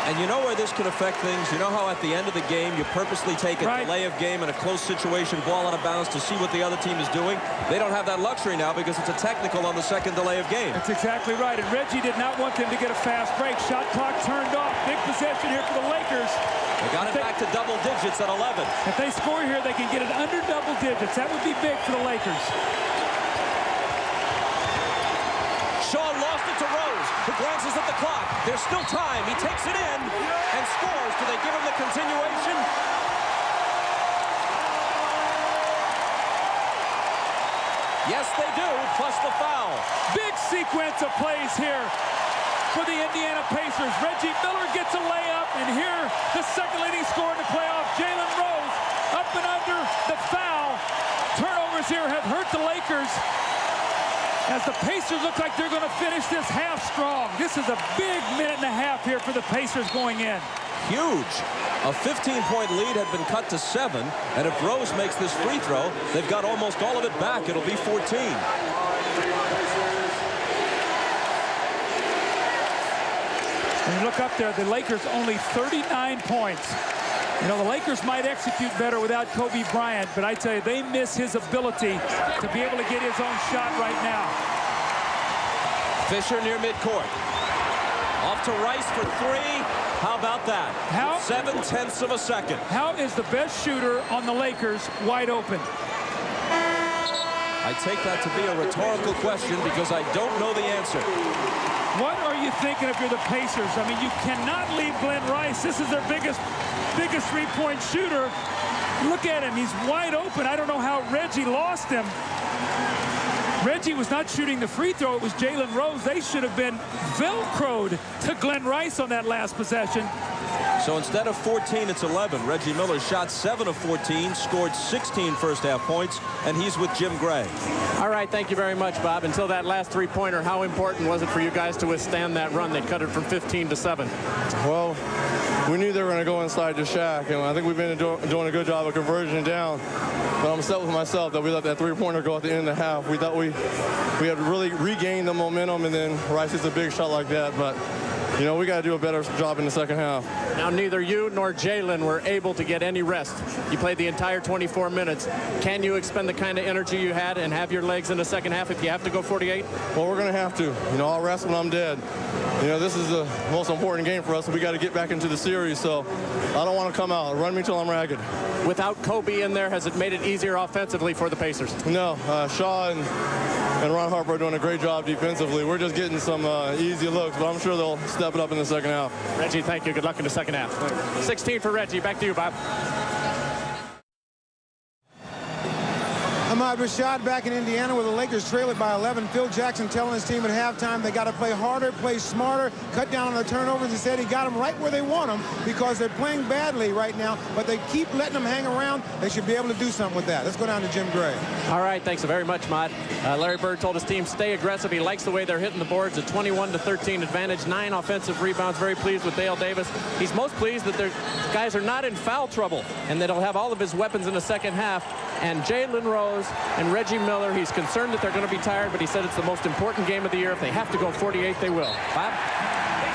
And you know where this can affect things? You know how at the end of the game you purposely take a delay of game in a close situation, ball out of bounds to see what the other team is doing? They don't have that luxury now because it's a technical on the second delay of game. That's exactly right. And Reggie did not want them to get a fast break. Shot clock turned off. Big possession here for the Lakers. They got it back to double digits at 11. If they score here, they can get it under double digits. That would be big for the Lakers. Shaw lost it to Rose, who glances at the clock. There's still time. He takes it in and scores. Do they give him the continuation? Yes, they do, plus the foul. Big sequence of plays here for the Indiana Pacers. Reggie Miller gets a layup, and here the second leading scorer in the playoff, Jalen Rose, up and under the foul. Turnovers here have hurt the Lakers, as the Pacers look like they're going to finish this half strong. This is a big minute and a half here for the Pacers going in. Huge. A 15-point lead had been cut to 7, and if Rose makes this free throw, they've got almost all of it back. It'll be 14. When you look up there, the Lakers only 39 points. You know, the Lakers might execute better without Kobe Bryant, but I tell you, they miss his ability to be able to get his own shot right now. Fisher near midcourt. Off to Rice for 3. How about that? 7/10 of a second. How is the best shooter on the Lakers wide open? I take that to be a rhetorical question because I don't know the answer. What are you thinking if you're the Pacers? I mean, you cannot leave Glenn Rice. This is their biggest three-point shooter. Look at him. He's wide open. I don't know how Reggie lost him. Reggie was not shooting the free throw. It was Jalen Rose. They should have been Velcroed to Glenn Rice on that last possession. So instead of 14, it's 11. Reggie Miller shot 7 of 14, scored 16 first-half points, and he's with Jim Gray. All right, thank you very much, Bob. Until that last three-pointer, how important was it for you guys to withstand that run? They cut it from 15 to 7. Well, we knew they were going to go inside to Shaq, and I think we've been doing a good job of converging down. But I'm upset with myself that we let that three-pointer go at the end of the half. We thought we had really regained the momentum, and then Rice hits a big shot like that. But, you know, we got to do a better job in the second half. Now, neither you nor Jalen were able to get any rest. You played the entire 24 minutes. Can you expend the kind of energy you had and have your legs in the second half if you have to go 48? Well, we're going to have to. You know, I'll rest when I'm dead. You know, this is the most important game for us. We got to get back into the series, so I don't want to come out. Run me till I'm ragged. Without Kobe in there, has it made it easier offensively for the Pacers? No. Shaw and Ron Harper are doing a great job defensively. We're just getting some easy looks, but I'm sure they'll step it up in the second half. Reggie, thank you. Good luck in the second half. 16 for Reggie. Back to you, Bob. Ahmad Rashad back in Indiana where the Lakers trail it by 11. Phil Jackson telling his team at halftime they got to play harder, play smarter, cut down on the turnovers. He said he got them right where they want them because they're playing badly right now, but they keep letting them hang around. They should be able to do something with that. Let's go down to Jim Gray. All right, thanks very much, Mott. Larry Bird told his team stay aggressive. He likes the way they're hitting the boards. A 21-13 advantage, 9 offensive rebounds. Very pleased with Dale Davis. He's most pleased that their guys are not in foul trouble and that he'll have all of his weapons in the second half. And Jalen Rose and Reggie Miller, he's concerned that they're going to be tired, but he said it's the most important game of the year. If they have to go 48, they will. Bob?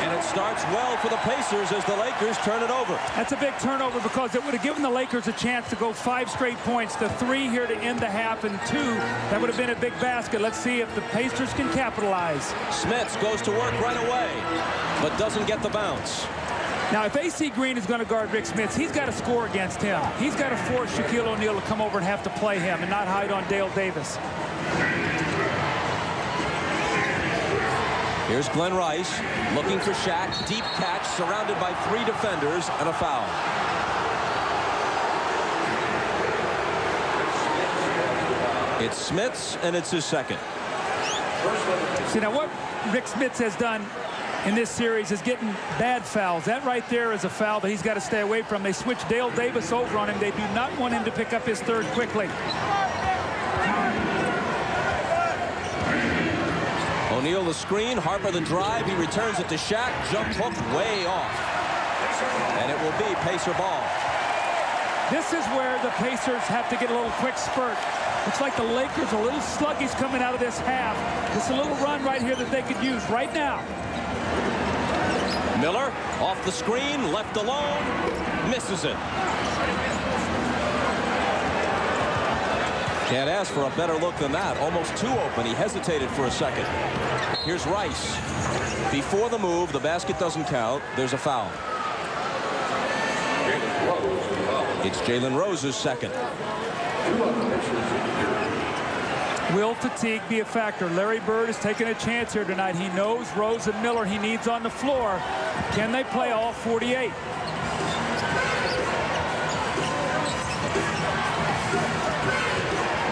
And it starts well for the Pacers as the Lakers turn it over. That's a big turnover because it would have given the Lakers a chance to go 5 straight points. The 3 here to end the half and 2. That would have been a big basket. Let's see if the Pacers can capitalize. Smits goes to work right away, but doesn't get the bounce. Now, if AC Green is going to guard Rick Smits, he's got to score against him. He's got to force Shaquille O'Neal to come over and have to play him and not hide on Dale Davis. Here's Glenn Rice looking for Shaq. Deep catch surrounded by 3 defenders and a foul. It's Smits, and it's his second. See, now what Rick Smits has done in this series is getting bad fouls. That right there is a foul that he's got to stay away from. They switch Dale Davis over on him. They do not want him to pick up his 3rd quickly. O'Neal the screen, Harper the drive. He returns it to Shaq. Jump hook way off. And it will be Pacer ball. This is where the Pacers have to get a little quick spurt. Looks like the Lakers are a little sluggish coming out of this half. Just a little run right here that they could use right now. Miller off the screen, left alone, misses it. Can't ask for a better look than that. Almost too open. He hesitated for a second. Here's Rice. Before the move, the basket doesn't count. There's a foul. It's Jalen Rose's second. Will fatigue be a factor? Larry Bird is taking a chance here tonight. He knows Rose and Miller he needs on the floor. Can they play all 48?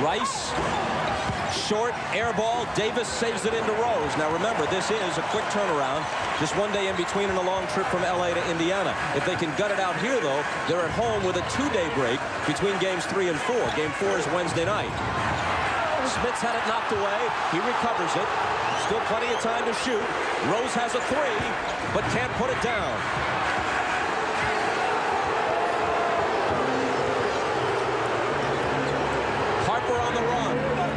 Rice, short, air ball. Davis saves it into Rose. Now remember, this is a quick turnaround. Just 1 day in between and a long trip from LA to Indiana. If they can gut it out here, though, they're at home with a 2-day break between games 3 and 4. Game 4 is Wednesday night. Smits had it knocked away. He recovers it. Still plenty of time to shoot. Rose has a 3, but can't put it down. Harper on the run.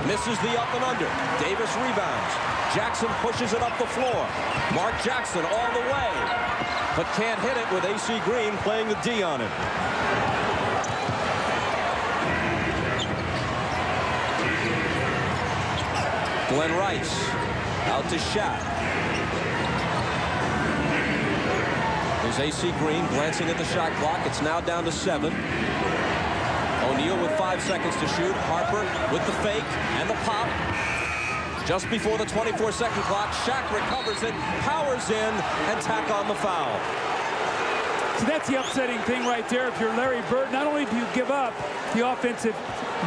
Misses the up and under. Davis rebounds. Jackson pushes it up the floor. Mark Jackson all the way, but can't hit it with AC Green playing the D on him. Glenn Rice out to Shaq. There's AC Green glancing at the shot clock. It's now down to 7. O'Neal with 5 seconds to shoot. Harper with the fake and the pop. Just before the 24-second clock, Shaq recovers it, powers in, and tack on the foul. So that's the upsetting thing right there. If you're Larry Bird, not only do you give up the offensive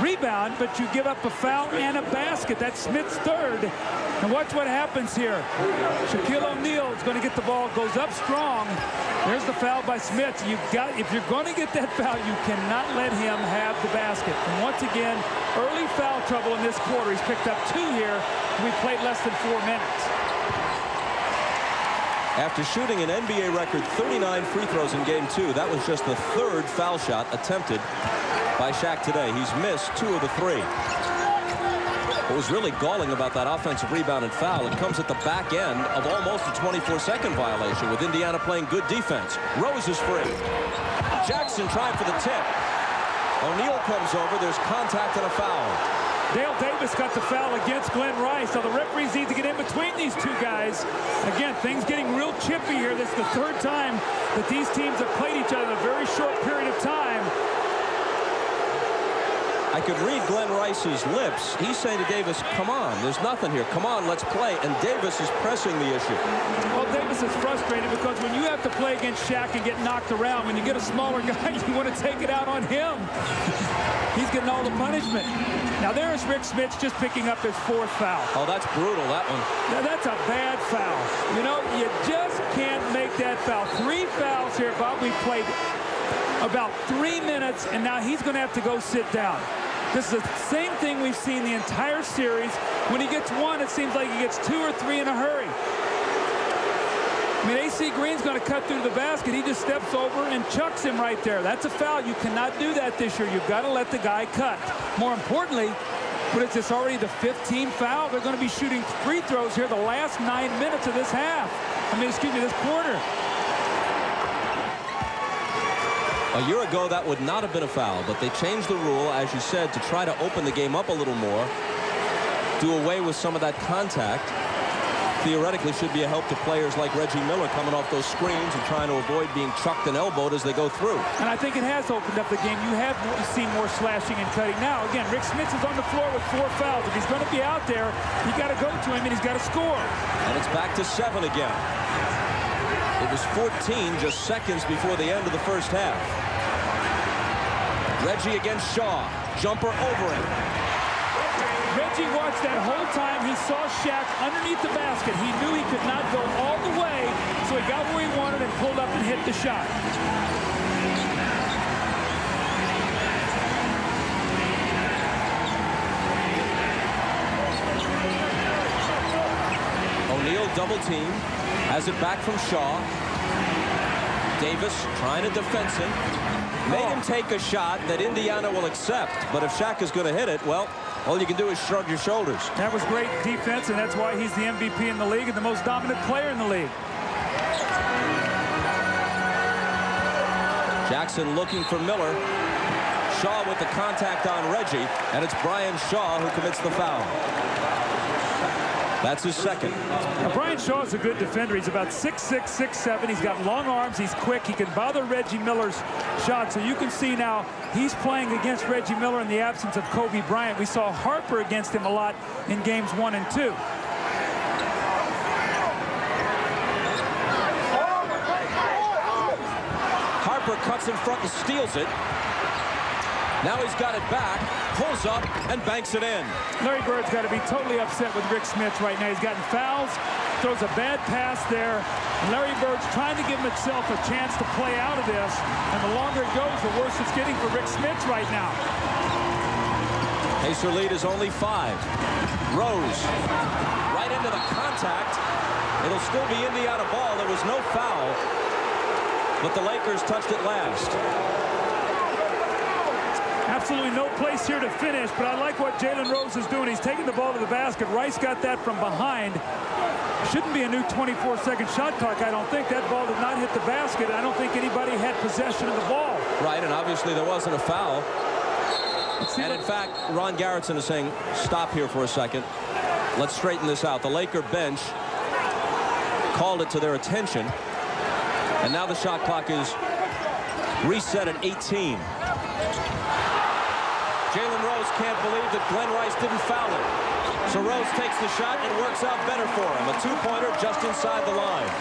rebound, but you give up a foul and a basket. That's Smits' 3rd. And watch what happens here. Shaquille O'Neal is going to get the ball, goes up strong. There's the foul by Smith. If you're going to get that foul, you cannot let him have the basket. And once again, early foul trouble in this quarter. He's picked up 2 here. We played less than 4 minutes. After shooting an NBA record 39 free throws in Game 2, that was just the 3rd foul shot attempted by Shaq today. He's missed 2 of the 3. What was really galling about that offensive rebound and foul, it comes at the back end of almost a 24-second violation with Indiana playing good defense. Rose is free. Jackson trying for the tip. O'Neal comes over. There's contact and a foul. Dale Davis got the foul against Glenn Rice. So the referees need to get in between these 2 guys. Again, things getting real chippy here. This is the 3rd time that these teams have played each other in a very short period of time. I could read Glenn Rice's lips. He's saying to Davis, come on, there's nothing here. Come on, let's play. And Davis is pressing the issue. Well, Davis is frustrated because when you have to play against Shaq and get knocked around, when you get a smaller guy, you want to take it out on him. He's getting all the punishment. Now there's Rick Smits just picking up his 4th foul. Oh, that's brutal, that one. Now, that's a bad foul. You know, you just can't make that foul. 3 fouls here, Bob. We played about 3 minutes, and now he's going to have to go sit down. This is the same thing we've seen the entire series. When he gets 1, it seems like he gets 2 or 3 in a hurry. I mean, AC Green's going to cut through the basket. He just steps over and chucks him right there. That's a foul. You cannot do that this year. You've got to let the guy cut. More importantly, but it's this already the 15th foul. They're going to be shooting free throws here the last 9 minutes of this half. This quarter. A year ago, that would not have been a foul, but they changed the rule, as you said, to try to open the game up a little more, do away with some of that contact. Theoretically, should be a help to players like Reggie Miller coming off those screens and trying to avoid being chucked and elbowed as they go through. And I think it has opened up the game. You have seen more slashing and cutting. Now, again, Rick Smits is on the floor with 4 fouls. If he's going to be out there, you got to go to him, and he's got to score. And it's back to 7 again. It was 14 just seconds before the end of the first half. Reggie against Shaw. Jumper over him. Reggie watched that whole time. He saw Shaq underneath the basket. He knew he could not go all the way, so he got where he wanted and pulled up and hit the shot. O'Neal double team. Has it back from Shaw. Davis trying to defense him. Made him take a shot that Indiana will accept. But if Shaq is going to hit it, well, all you can do is shrug your shoulders. That was great defense, and that's why he's the MVP in the league and the most dominant player in the league. Jackson looking for Miller. Shaw with the contact on Reggie, and it's Brian Shaw who commits the foul. That's his 2nd. Now, Brian Shaw is a good defender. He's about 6'6", 6'7". He's got long arms. He's quick. He can bother Reggie Miller's shot. So you can see now he's playing against Reggie Miller in the absence of Kobe Bryant. We saw Harper against him a lot in games 1 and 2. Harper cuts in front and steals it. Now he's got it back, pulls up, and banks it in. Larry Bird's got to be totally upset with Rick Smits right now. He's gotten fouls, throws a bad pass there. And Larry Bird's trying to give himself a chance to play out of this. And the longer it goes, the worse it's getting for Rick Smits right now. Pacer lead is only 5. Rose, right into the contact. It'll still be Indiana ball. There was no foul, but the Lakers touched it last. Absolutely no place here to finish, but I like what Jalen Rose is doing. He's taking the ball to the basket. Rice got that from behind. Shouldn't be a new 24-second shot clock, I don't think. That ball did not hit the basket. I don't think anybody had possession of the ball. Right, and obviously there wasn't a foul. And in fact, Ron Garrettson is saying, stop here for a second. Let's straighten this out. The Laker bench called it to their attention. And now the shot clock is reset at 18. Jalen Rose can't believe that Glenn Rice didn't foul him. So Rose takes the shot and works out better for him. A 2-pointer just inside the line.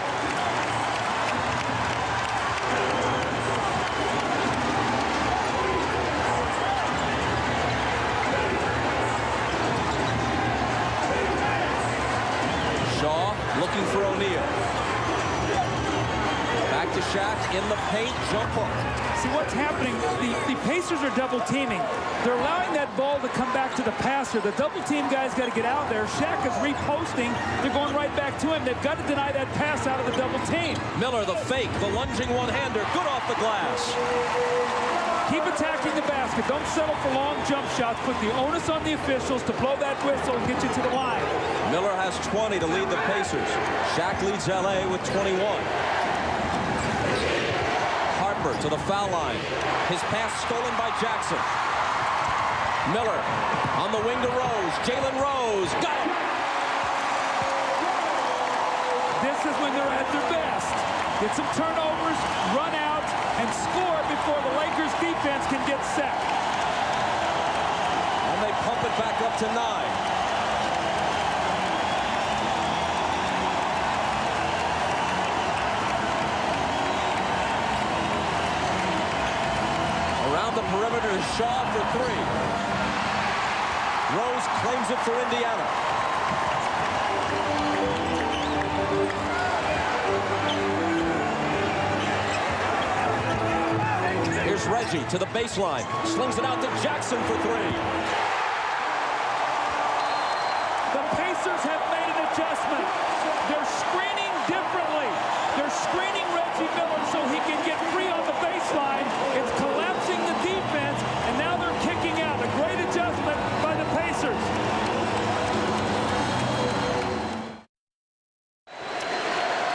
to Shaq in the paint, jump hook. See what's happening, the Pacers are double teaming. They're allowing that ball to come back to the passer. The double team guy's got to get out there. Shaq is reposting. They're going right back to him. They've got to deny that pass out of the double team. Miller, the fake, the lunging one-hander, good off the glass. Keep attacking the basket. Don't settle for long jump shots. Put the onus on the officials to blow that whistle and get you to the line. Miller has 20 to lead the Pacers. Shaq leads LA with 21. Harper to the foul line. His pass stolen by Jackson. Miller on the wing to Rose. Jalen Rose got him. This is when they're at their best. Get some turnovers, run out, and score before the Lakers defense can get set. And they pump it back up to 9. Around the perimeter is Shaw for 3. Rose claims it for Indiana. Here's Reggie to the baseline. Slings it out to Jackson for 3. The Pacers have made an adjustment. They're screening differently. They're screening Reggie Miller so he can get free on the baseline. It's collapsing the defense, and now they're kicking out. A great adjustment by the Pacers.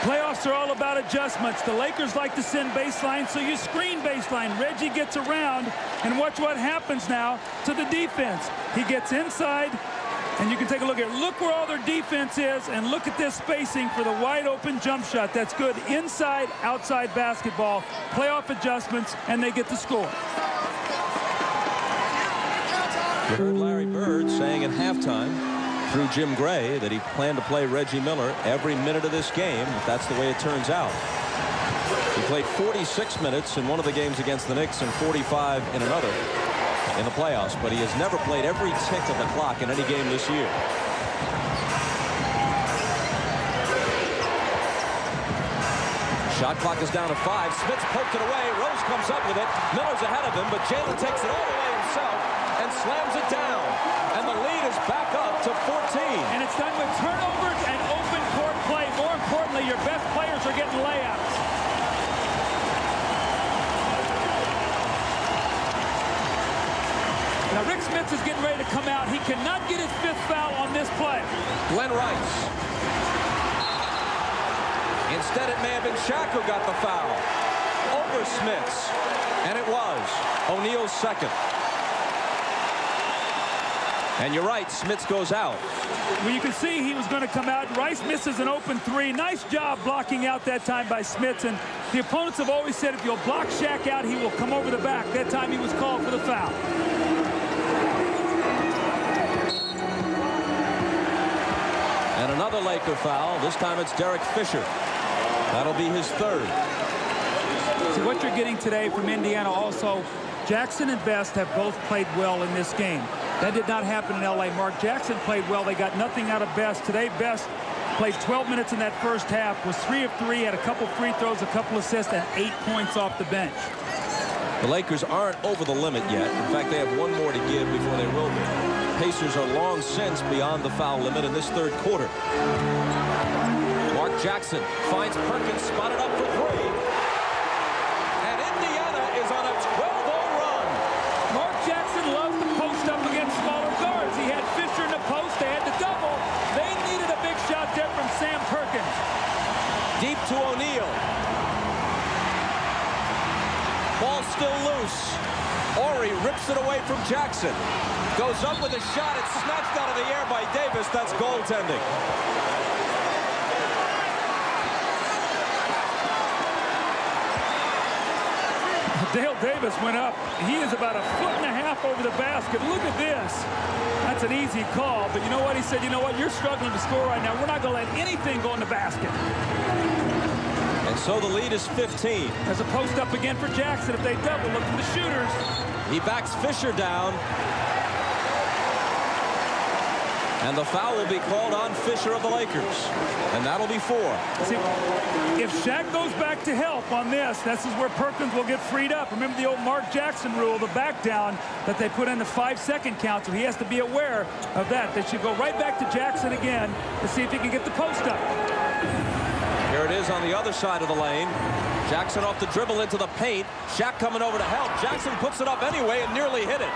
Playoffs are all about adjustments. The Lakers like to send baseline, so you screen baseline. Reggie gets around, and watch what happens now to the defense. He gets inside, and you can take a look where all their defense is, and look at this spacing for the wide open jump shot. That's good inside, outside basketball. Playoff adjustments, and they get the score. You heard Larry Bird saying at halftime through Jim Gray that he planned to play Reggie Miller every minute of this game, if that's the way it turns out. He played 46 minutes in one of the games against the Knicks and 45 in another in the playoffs, but he has never played every tick of the clock in any game this year. Shot clock is down to 5. Smith's poked it away. Rose comes up with it. Miller's ahead of him, but Jalen takes it all the way himself and slams it down. And the lead is back up to 14. And it's done with turnovers and open court play. More importantly, your best players are getting layups. Now, Rick Smith is getting ready to come out. He cannot get his 5th foul on this play. Glenn Rice. Instead, it may have been Shaq who got the foul over Smith's. And it was O'Neal's 2nd. And you're right, Smith goes out. Well, you can see he was going to come out. Rice misses an open 3. Nice job blocking out that time by Smith. And the opponents have always said if you'll block Shaq out, he will come over the back. That time he was called for the foul. And another Laker foul. This time it's Derek Fisher. That'll be his 3rd. So what you're getting today from Indiana also, Jackson and Best have both played well in this game. That did not happen in L.A. Mark Jackson played well. They got nothing out of Best. Today, Best played 12 minutes in that first half, was 3 of 3, had a couple free throws, a couple assists, and 8 points off the bench. The Lakers aren't over the limit yet. In fact, they have one more to give before they will be. Pacers are long since beyond the foul limit in this 3rd quarter. Mark Jackson finds Perkins, spotted up for 3. And Indiana is on a 12-0 run. Mark Jackson loves to post up against smaller guards. He had Fisher in the post. They had the double. They needed a big shot there from Sam Perkins. Deep to O'Neal. Ball still loose. Horry rips it away from Jackson. Goes up with a shot. It's snatched out of the air by Davis. That's goaltending. Dale Davis went up. He is about 1.5 feet over the basket. Look at this. That's an easy call. But you know what? He said, you know what? You're struggling to score right now. We're not going to let anything go in the basket. And so the lead is 15. There's a post up again for Jackson. If they double, look for the shooters. He backs Fisher down. And the foul will be called on Fisher of the Lakers. And that'll be 4. See, if Shaq goes back to help on this is where Perkins will get freed up. Remember the old Mark Jackson rule, the back down that they put in the 5-second count. So he has to be aware of that. They should go right back to Jackson again to see if he can get the post up. Here it is on the other side of the lane. Jackson off the dribble into the paint. Shaq coming over to help. Jackson puts it up anyway and nearly hit it.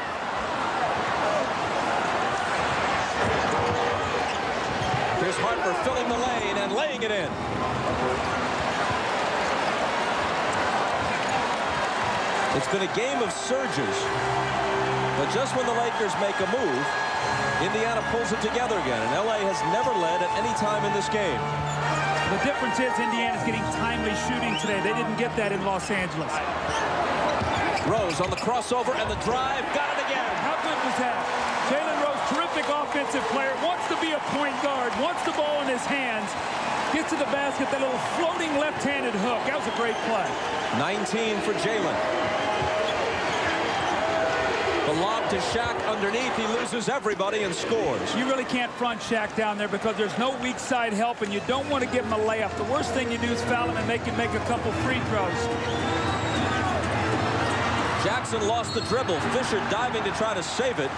Here's Harper filling the lane and laying it in. It's been a game of surges. But just when the Lakers make a move, Indiana pulls it together again. And LA has never led at any time in this game. The difference is Indiana's getting timely shooting today. They didn't get that in Los Angeles. Rose on the crossover and the drive. Got it again. How good was that? Jalen Rose, terrific offensive player. Wants to be a point guard. Wants the ball in his hands. Gets to the basket. That little floating left-handed hook. That was a great play. 19 for Jalen. The lob to Shaq underneath. He loses everybody and scores. You really can't front Shaq down there because there's no weak side help, and you don't want to give him a layup. The worst thing you do is foul him and make him make a couple free throws. Jackson lost the dribble. Fisher diving to try to save it.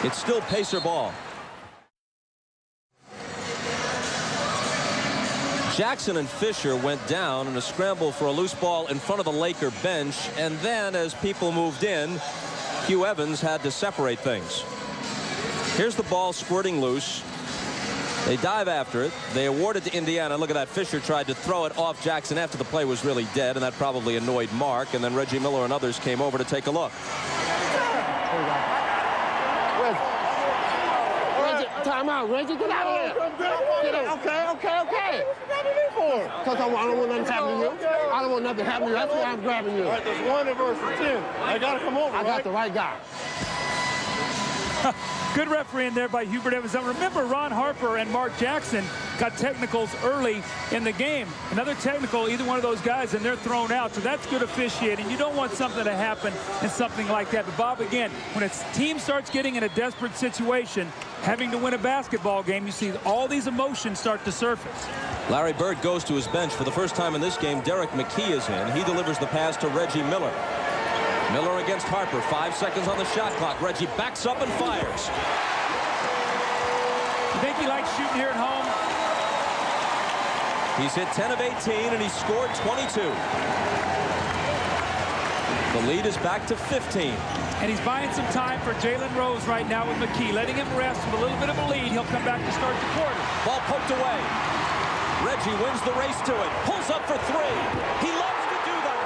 It's still Pacer ball. Jackson and Fisher went down in a scramble for a loose ball in front of the Laker bench, and then as people moved in, Hugh Evans had to separate things. Here's the ball squirting loose. They dive after it. They award it to Indiana. Look at that. Fisher tried to throw it off Jackson after the play was really dead, and that probably annoyed Mark, and then Reggie Miller and others came over to take a look. Reggie, time out. Reggie, get out of there. Get out. Okay. Because I don't want nothing to happen to you. I don't want nothing to happen to you. That's why I'm grabbing you. All right, there's 1 versus 10. I got to come over, I got the right guy. Good refereeing there by Hubert Evans. Now remember, Ron Harper and Mark Jackson got technicals early in the game. Another technical, either one of those guys, and they're thrown out. So that's good officiating. You don't want something to happen in something like that. But Bob, again, when a team starts getting in a desperate situation, having to win a basketball game, you see all these emotions start to surface. Larry Bird goes to his bench for the first time in this game. Derek McKee is in. He delivers the pass to Reggie Miller. Miller against Harper. 5 seconds on the shot clock. Reggie backs up and fires. You think he likes shooting here at home? He's hit 10 of 18 and he scored 22. The lead is back to 15. And he's buying some time for Jalen Rose right now with McKee, letting him rest with a little bit of a lead. He'll come back to start the quarter. Ball poked away. Reggie wins the race to it. Pulls up for 3. He loves to do that.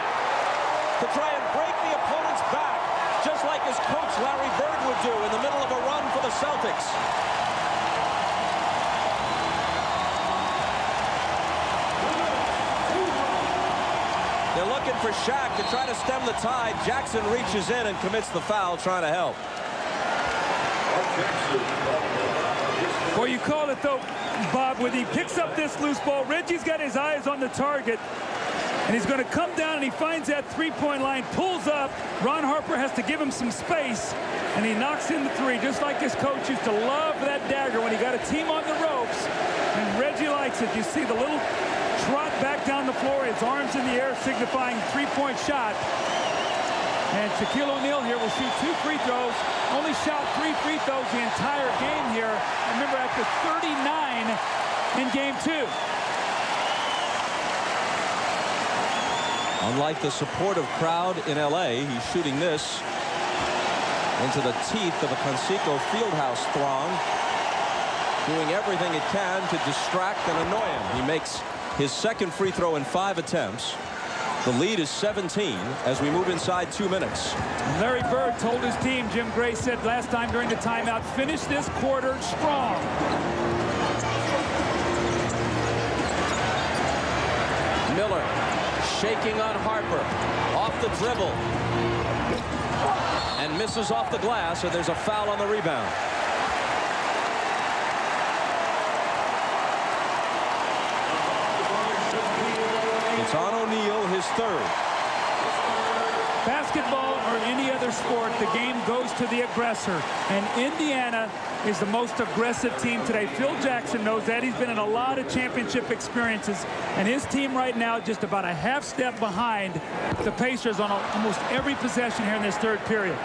To try and break the opponent's back, just like his coach Larry Bird would do in the middle of a run for the Celtics. They're looking for Shaq to try to stem the tide. Jackson reaches in and commits the foul, trying to help. Well, you call it, though, Bob, when he picks up this loose ball, Reggie's got his eyes on the target, and he's going to come down, and he finds that three-point line, pulls up. Ron Harper has to give him some space, and he knocks in the 3, just like his coach used to love that dagger when he got a team on the ropes, and Reggie likes it. You see the little trot back down the floor, his arms in the air, signifying three-point shot. And Shaquille O'Neal here will shoot 2 free throws. Only shot 3 free throws the entire game here. Remember, after 39 in game 2. Unlike the supportive crowd in LA, he's shooting this into the teeth of a Conseco Fieldhouse throng, doing everything it can to distract and annoy him. He makes his second free throw in 5 attempts. The lead is 17 as we move inside 2 minutes. Larry Bird told his team, Jim Gray said last time during the timeout, finish this quarter strong. Miller shaking on Harper. Off the dribble. And misses off the glass, and there's a foul on the rebound. It's on O'Neal, his 3rd. Basketball, or any other sport, the game goes to the aggressor. And Indiana is the most aggressive team today. Phil Jackson knows that. He's been in a lot of championship experiences. And his team right now just about a half step behind the Pacers on almost every possession here in this third period.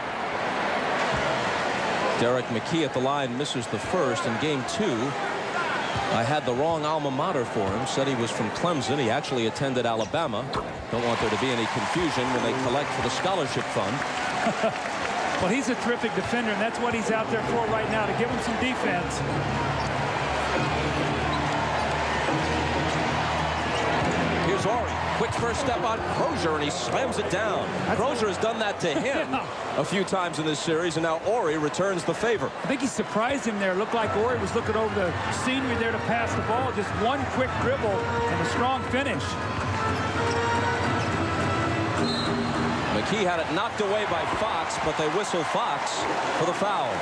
Derek McKee at the line misses the first in game 2. I had the wrong alma mater for him. Said he was from Clemson. He actually attended Alabama. Don't want there to be any confusion when they collect for the scholarship fund. Well, he's a terrific defender, and that's what he's out there for right now, to give him some defense. Here's Horry. Quick first step on Crozier, and he slams it down. Crozier has done that to him a few times in this series, and now Horry returns the favor. I think he surprised him there. Looked like Horry was looking over the scenery there to pass the ball. Just one quick dribble and a strong finish. McKee had it knocked away by Fox, but they whistle Fox for the foul.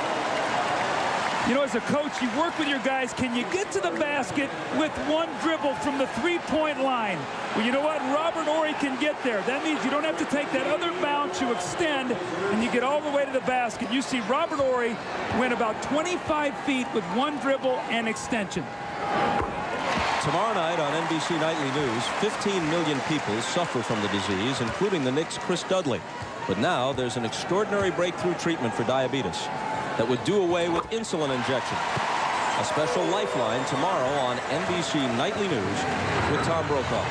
You know, as a coach, you work with your guys. Can you get to the basket with one dribble from the three-point line? Well, you know what? Robert Horry can get there. That means you don't have to take that other bounce. You extend, and you get all the way to the basket. You see Robert Horry went about 25 feet with one dribble and extension. Tomorrow night on NBC Nightly News, 15 million people suffer from the disease, including the Knicks' Chris Dudley. But now there's an extraordinary breakthrough treatment for diabetes that would do away with insulin injection. A special lifeline tomorrow on NBC Nightly News with Tom Brokaw.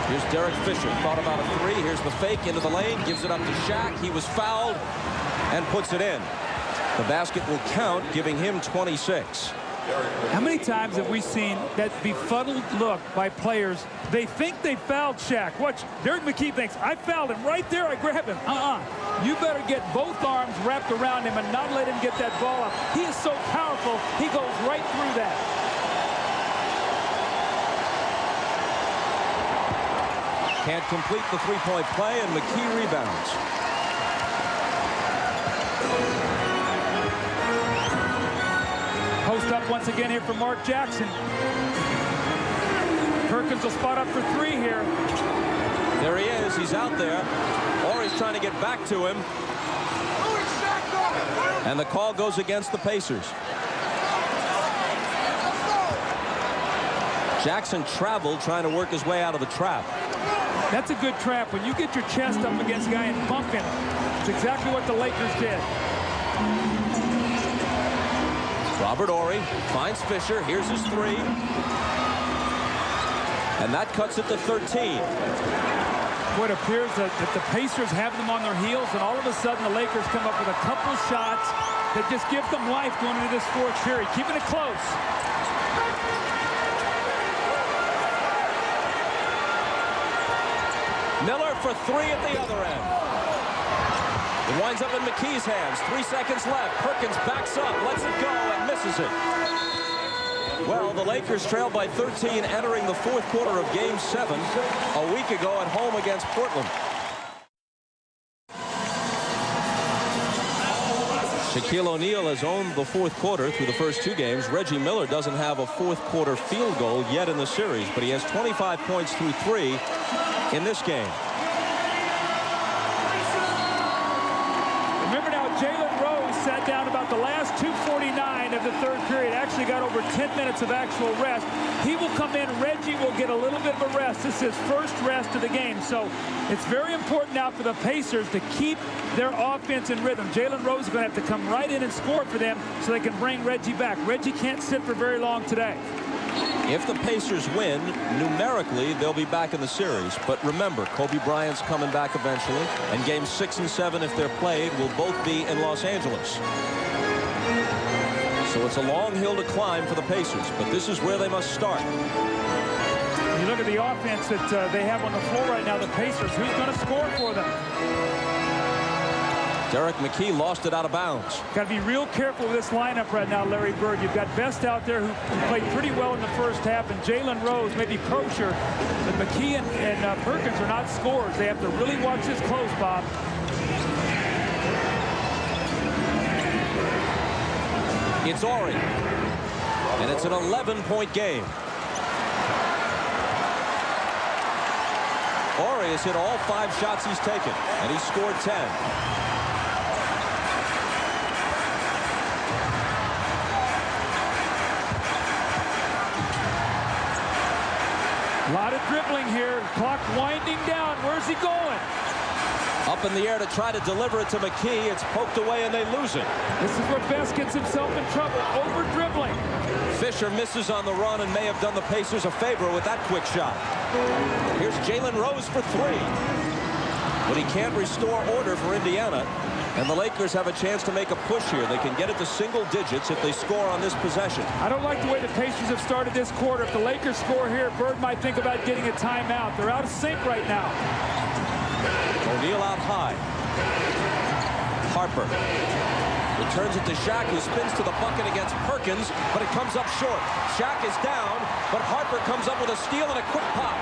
Here's Derek Fisher. Thought about a three. Here's the fake into the lane. Gives it up to Shaq. He was fouled and puts it in. The basket will count, giving him 26. How many times have we seen that befuddled look by players? They think they fouled Shaq. Watch, Derek McKee thinks, I fouled him right there. I grabbed him. You better get both arms wrapped around him and not let him get that ball up. He is so powerful, he goes right through that. Can't complete the three-point play, and McKee rebounds. Post up once again here for Mark Jackson. Perkins will spot up for three here. There he is. He's out there. Horry's trying to get back to him. And the call goes against the Pacers. Jackson traveled trying to work his way out of the trap. That's a good trap. When you get your chest up against a guy and bump him, it's exactly what the Lakers did. Robert Horry finds Fisher. Here's his three. And that cuts it to 13. What appears that the Pacers have them on their heels, and all of a sudden the Lakers come up with a couple shots that just give them life going into this fourth period, keeping it close. Miller for three at the other end. It winds up in McKee's hands. 3 seconds left. Perkins backs up, lets it go, and misses it. Well, the Lakers trailed by 13 entering the fourth quarter of Game 7 a week ago at home against Portland. Shaquille O'Neal has owned the fourth quarter through the first two games. Reggie Miller doesn't have a fourth quarter field goal yet in the series, but he has 25 points through three in this game. Remember now, Jalen Rose sat down about the last 2:49 of the third period. Actually got over 10 minutes of actual rest. He will come in. Reggie will get a little bit of a rest. This is his first rest of the game. So it's very important now for the Pacers to keep their offense in rhythm. Jalen Rose is going to have to come right in and score for them so they can bring Reggie back. Reggie can't sit for very long today. If the Pacers win, numerically, they'll be back in the series. But remember, Kobe Bryant's coming back eventually, and games 6 and 7, if they're played, will both be in Los Angeles. So it's a long hill to climb for the Pacers, but this is where they must start. You look at the offense that they have on the floor right now, the Pacers. Who's going to score for them? Derek McKee lost it out of bounds. Got to be real careful with this lineup right now, Larry Bird. You've got Best out there who played pretty well in the first half, and Jalen Rose, maybe Crozier. But McKee and Perkins are not scorers. They have to really watch this close, Bob. It's Horry. And it's an 11-point game. Horry has hit all 5 shots he's taken, and he scored 10. A lot of dribbling here. Clock winding down. Where's he going? Up in the air to try to deliver it to McKee. It's poked away and they lose it. This is where Best gets himself in trouble. Over dribbling. Fisher misses on the run and may have done the Pacers a favor with that quick shot. Here's Jalen Rose for 3. But he can't restore order for Indiana. And the Lakers have a chance to make a push here. They can get it to single digits if they score on this possession. I don't like the way the Pacers have started this quarter. If the Lakers score here, Bird might think about getting a timeout. They're out of sync right now. O'Neal out high. Harper returns it to Shaq, who spins to the bucket against Perkins, but it comes up short. Shaq is down, but Harper comes up with a steal and a quick pop.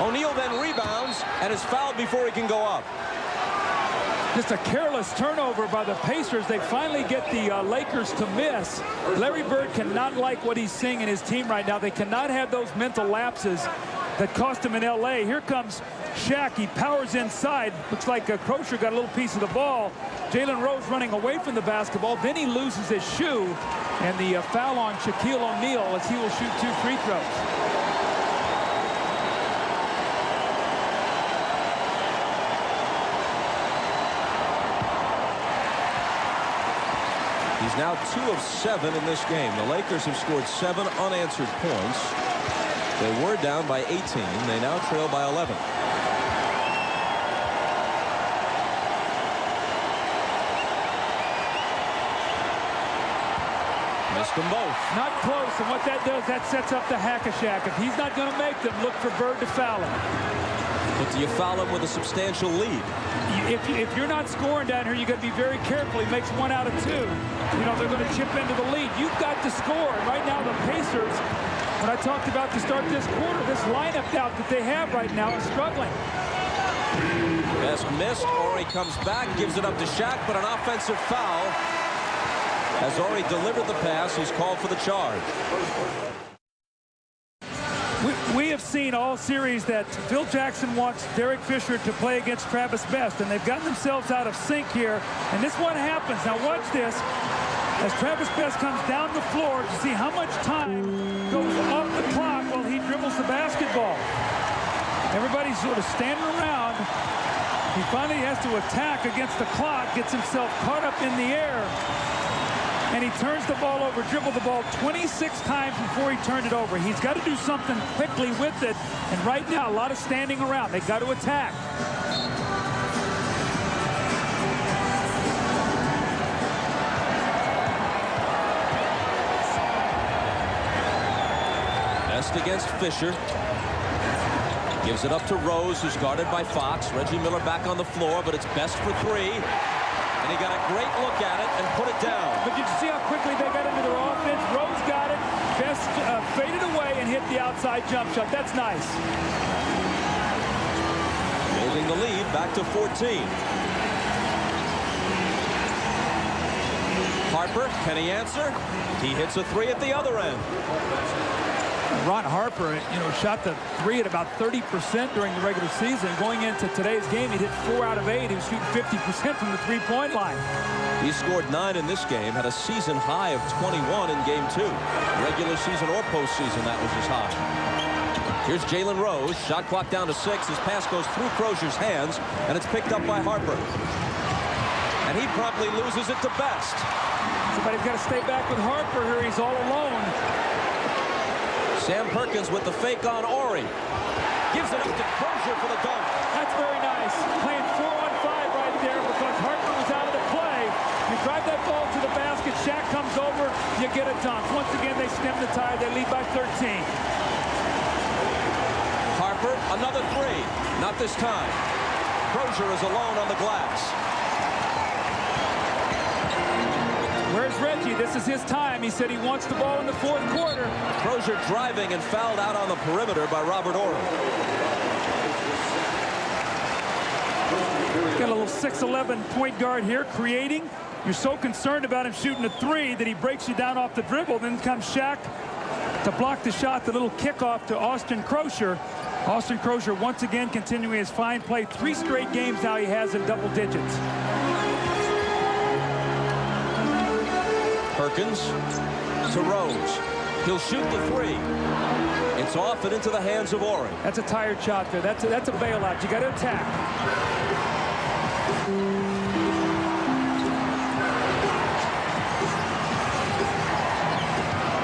O'Neal then rebounds and is fouled before he can go up. Just a careless turnover by the Pacers. They finally get the Lakers to miss. Larry Bird cannot like what he's seeing in his team right now. They cannot have those mental lapses that cost him in L.A. Here comes Shaq. He powers inside. Looks like Crozier got a little piece of the ball. Jalen Rose running away from the basketball. Then he loses his shoe. And the foul on Shaquille O'Neal as he will shoot 2 free throws. He's now 2 of 7 in this game. The Lakers have scored 7 unanswered points. They were down by 18. They now trail by 11. Missed them both. Not close, and what that does, that sets up the hack-a-shack. If he's not going to make them, look for Bird to foul him. But do you foul him with a substantial lead? If you're not scoring down here, you got to be very careful. He makes 1 out of 2. You know, they're going to chip into the lead. You've got to score. And right now, the Pacers, when I talked about to start this quarter, this lineup out that they have right now is struggling. Best missed. Horry comes back, gives it up to Shaq, but an offensive foul. As Horry delivered the pass, he's called for the charge. We have seen all series that Phil Jackson wants Derek Fisher to play against Travis Best, and they've gotten themselves out of sync here. And this one happens. Now watch this. As Travis Best comes down the floor to see how much time goes off the clock while he dribbles the basketball. Everybody's sort of standing around. He finally has to attack against the clock, gets himself caught up in the air. And he turns the ball over, dribbled the ball 26 times before he turned it over. He's got to do something quickly with it. And right now, a lot of standing around. They got to attack. Best against Fisher. Gives it up to Rose, who's guarded by Fox. Reggie Miller back on the floor, but it's Best for 3. And he got a great look at it and put it down. But did you see how quickly they got into their offense? Rose got it. Best faded away and hit the outside jump shot. That's nice. Building the lead back to 14. Harper, can he answer? He hits a 3 at the other end. Ron Harper, shot the 3 at about 30% during the regular season. Going into today's game, he hit 4 out of 8. He was shooting 50% from the 3-point line. He scored 9 in this game, had a season high of 21 in game 2. Regular season or postseason, that was his high. Here's Jalen Rose, shot clock down to 6. His pass goes through Crozier's hands, and it's picked up by Harper. And he promptly loses it to Best. Somebody's got to stay back with Harper here. He's all alone. Sam Perkins with the fake on Horry. Gives it up to Crozier for the dunk. That's very nice. Playing 4-on-5 right there because Harper was out of the play. You drive that ball to the basket. Shaq comes over. You get a dunk. Once again, they stem the tide. They lead by 13. Harper, another 3. Not this time. Crozier is alone on the glass. Where's Reggie? This is his time. He said he wants the ball in the 4th quarter. Crozier driving and fouled out on the perimeter by Robert Horry. Got a little 6'11" point guard here, creating, you're so concerned about him shooting a three that he breaks you down off the dribble. Then comes Shaq to block the shot, the little kickoff to Austin Crosher. Austin Crosher once again continuing his fine play. 3 straight games now he has in double digits. Perkins to Rose. He'll shoot the three. It's off and into the hands of Horry. That's a tired shot there. That's a bailout. You got to attack.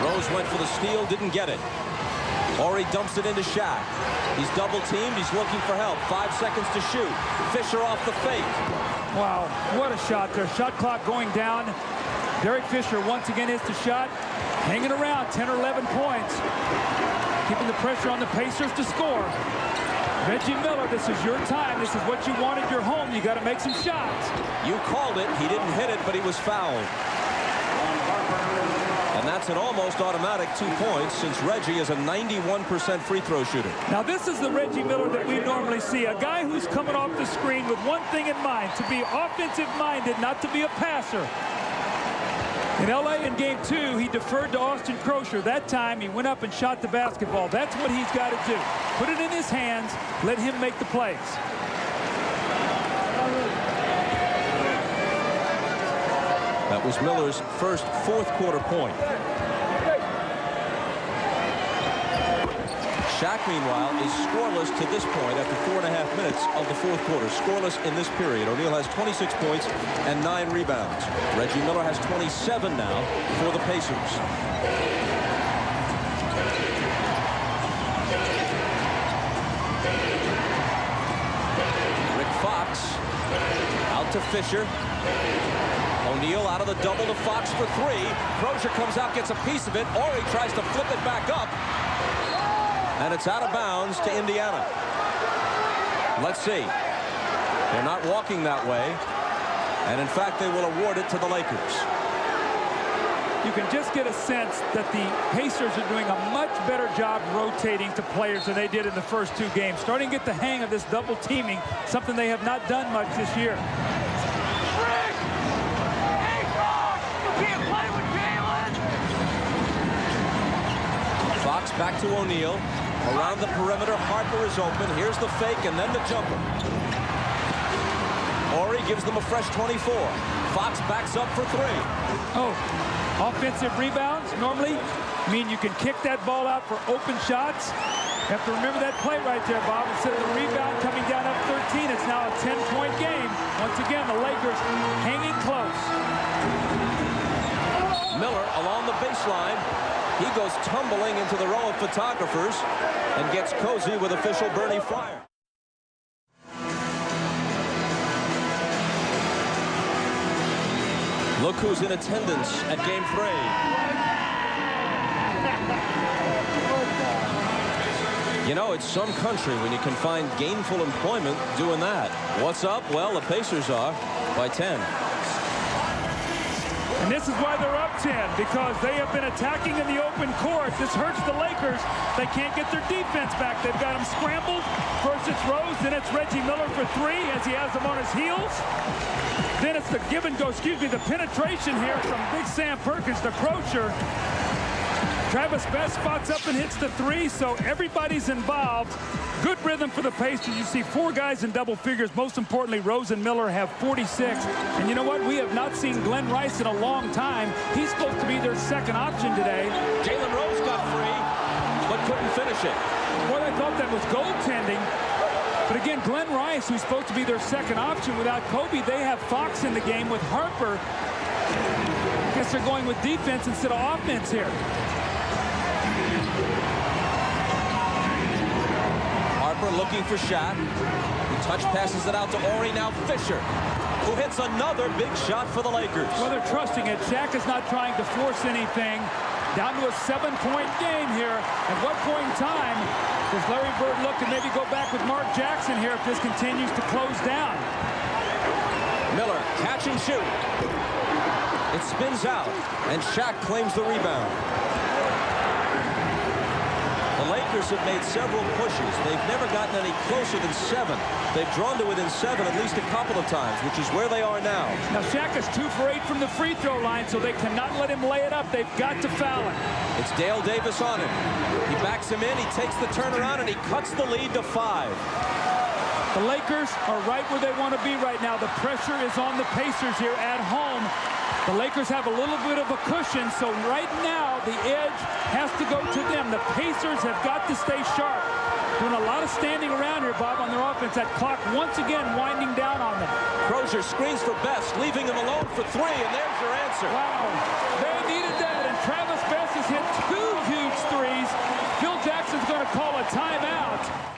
Rose went for the steal, didn't get it. Horry dumps it into Shaq. He's double teamed. He's looking for help. 5 seconds to shoot. Fisher off the fake. Wow, what a shot there. Shot clock going down. Derek Fisher once again hits the shot. Hanging around, 10 or 11 points. Keeping the pressure on the Pacers to score. Reggie Miller, this is your time. This is what you wanted your home. You got to make some shots. You called it. He didn't hit it, but he was fouled. And that's an almost automatic 2 points since Reggie is a 91% free throw shooter. Now this is the Reggie Miller that we normally see. A guy who's coming off the screen with one thing in mind, to be offensive minded, not to be a passer. In LA in game 2, he deferred to Austin Crosher. That time he went up and shot the basketball. That's what he's got to do. Put it in his hands, let him make the plays. That was Miller's first fourth-quarter point. Shaq, meanwhile, is scoreless to this point after 4.5 minutes of the fourth quarter. Scoreless in this period. O'Neal has 26 points and 9 rebounds. Reggie Miller has 27 now for the Pacers. Rick Fox out to Fisher. O'Neal out of the double to Fox for 3. Crosher comes out, gets a piece of it. Horry tries to flip it back up. And it's out of bounds to Indiana. Let's see. They're not walking that way. And in fact, they will award it to the Lakers. You can just get a sense that the Pacers are doing a much better job rotating to players than they did in the first 2 games. Starting to get the hang of this double teaming, something they have not done much this year. Fox back to O'Neal. Around the perimeter, Harper is open. Here's the fake and then the jumper. Horry gives them a fresh 24. Fox backs up for 3. Oh, offensive rebounds normally mean you can kick that ball out for open shots. You have to remember that play right there, Bob. Instead of the rebound coming down up 13, it's now a 10-point game. Once again, the Lakers hanging close. Miller along the baseline. He goes tumbling into the row of photographers and gets cozy with official Bernie Fryer. Look who's in attendance at game 3. You know, it's some country when you can find gainful employment doing that. What's up? Well, the Pacers are by 10. And this is why they're up 10, because they have been attacking in the open court. This hurts the Lakers. They can't get their defense back. They've got them scrambled. First it's Rose, then it's Reggie Miller for 3 as he has them on his heels. Then it's the give and go, the penetration here from Big Sam Perkins to Crosher. Travis Best spots up and hits the 3, so everybody's involved. Good rhythm for the Pacers. You see 4 guys in double figures. Most importantly, Rose and Miller have 46. And you know what? We have not seen Glenn Rice in a long time. He's supposed to be their second option today. Jalen Rose got free, but couldn't finish it. Boy, I thought that was goaltending. But again, Glenn Rice, who's supposed to be their second option without Kobe, they have Fox in the game with Harper. I guess they're going with defense instead of offense here. Harper looking for Shaq. He touch passes it out to Horry. Now Fisher, who hits another big shot for the Lakers. Well, they're trusting it. Shaq is not trying to force anything. Down to a 7-point game here. At what point in time does Larry Bird look and maybe go back with Mark Jackson here if this continues to close down? Miller, catch and shoot. It spins out, and Shaq claims the rebound. The Lakers Lakers have made several pushes. They've never gotten any closer than 7. They've drawn to within 7 at least a couple of times, which is where they are now. Now Shaq is 2 for 8 from the free throw line, so they cannot let him lay it up. They've got to foul him. It's Dale Davis on him. He backs him in, he takes the turnaround, and he cuts the lead to 5. The Lakers are right where they want to be right now. The pressure is on the Pacers here at home. The Lakers have a little bit of a cushion, so right now the edge has to go to them. The Pacers have got to stay sharp. Doing a lot of standing around here, Bob, on their offense. That clock once again winding down on them. Crozier screens for Best, leaving him alone for 3, and there's your answer. Wow, they needed that, and Travis Best has hit 2 huge threes. Phil Jackson's going to call a timeout.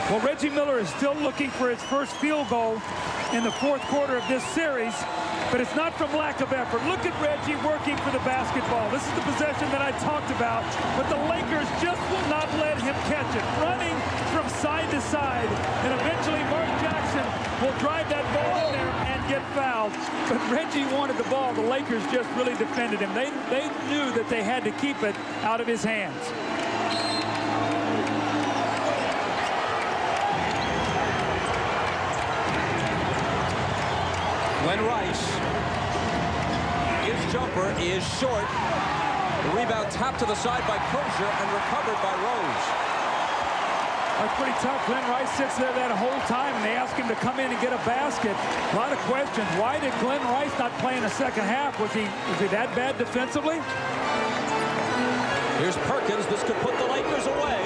Well, Reggie Miller is still looking for his first field goal in the fourth quarter of this series, but it's not from lack of effort. Look at Reggie working for the basketball. This is the possession that I talked about, but the Lakers just will not let him catch it. Running from side to side, and eventually Mark Jackson will drive that ball in there and get fouled. But Reggie wanted the ball. The Lakers just really defended him. They knew that they had to keep it out of his hands. Glenn Rice, his jumper is short. The rebound tapped to the side by Crozier and recovered by Rose. That's pretty tough. Glenn Rice sits there that whole time, and they ask him to come in and get a basket. A lot of questions. Why did Glenn Rice not play in the second half? Was he that bad defensively? Here's Perkins. This could put the Lakers away.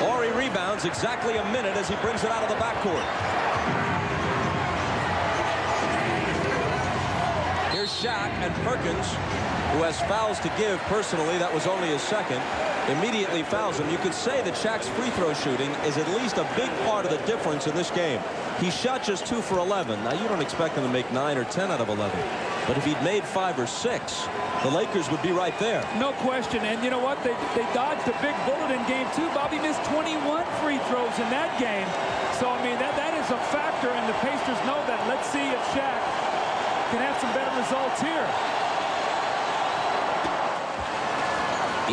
Horry rebounds exactly a minute as he brings it out of the backcourt. Here's Shaq, and Perkins, who has fouls to give personally, that was only his second, immediately fouls him. You could say that Shaq's free throw shooting is at least a big part of the difference in this game. He shot just 2 for 11. Now, you don't expect him to make 9 or 10 out of 11. But if he'd made 5 or 6, the Lakers would be right there. No question. And you know what? They dodged a big bullet in game 2. Bobby missed 21 free throws in that game. So, I mean, that is a factor, and the Pacers know that. Let's see if Shaq can have some better results here.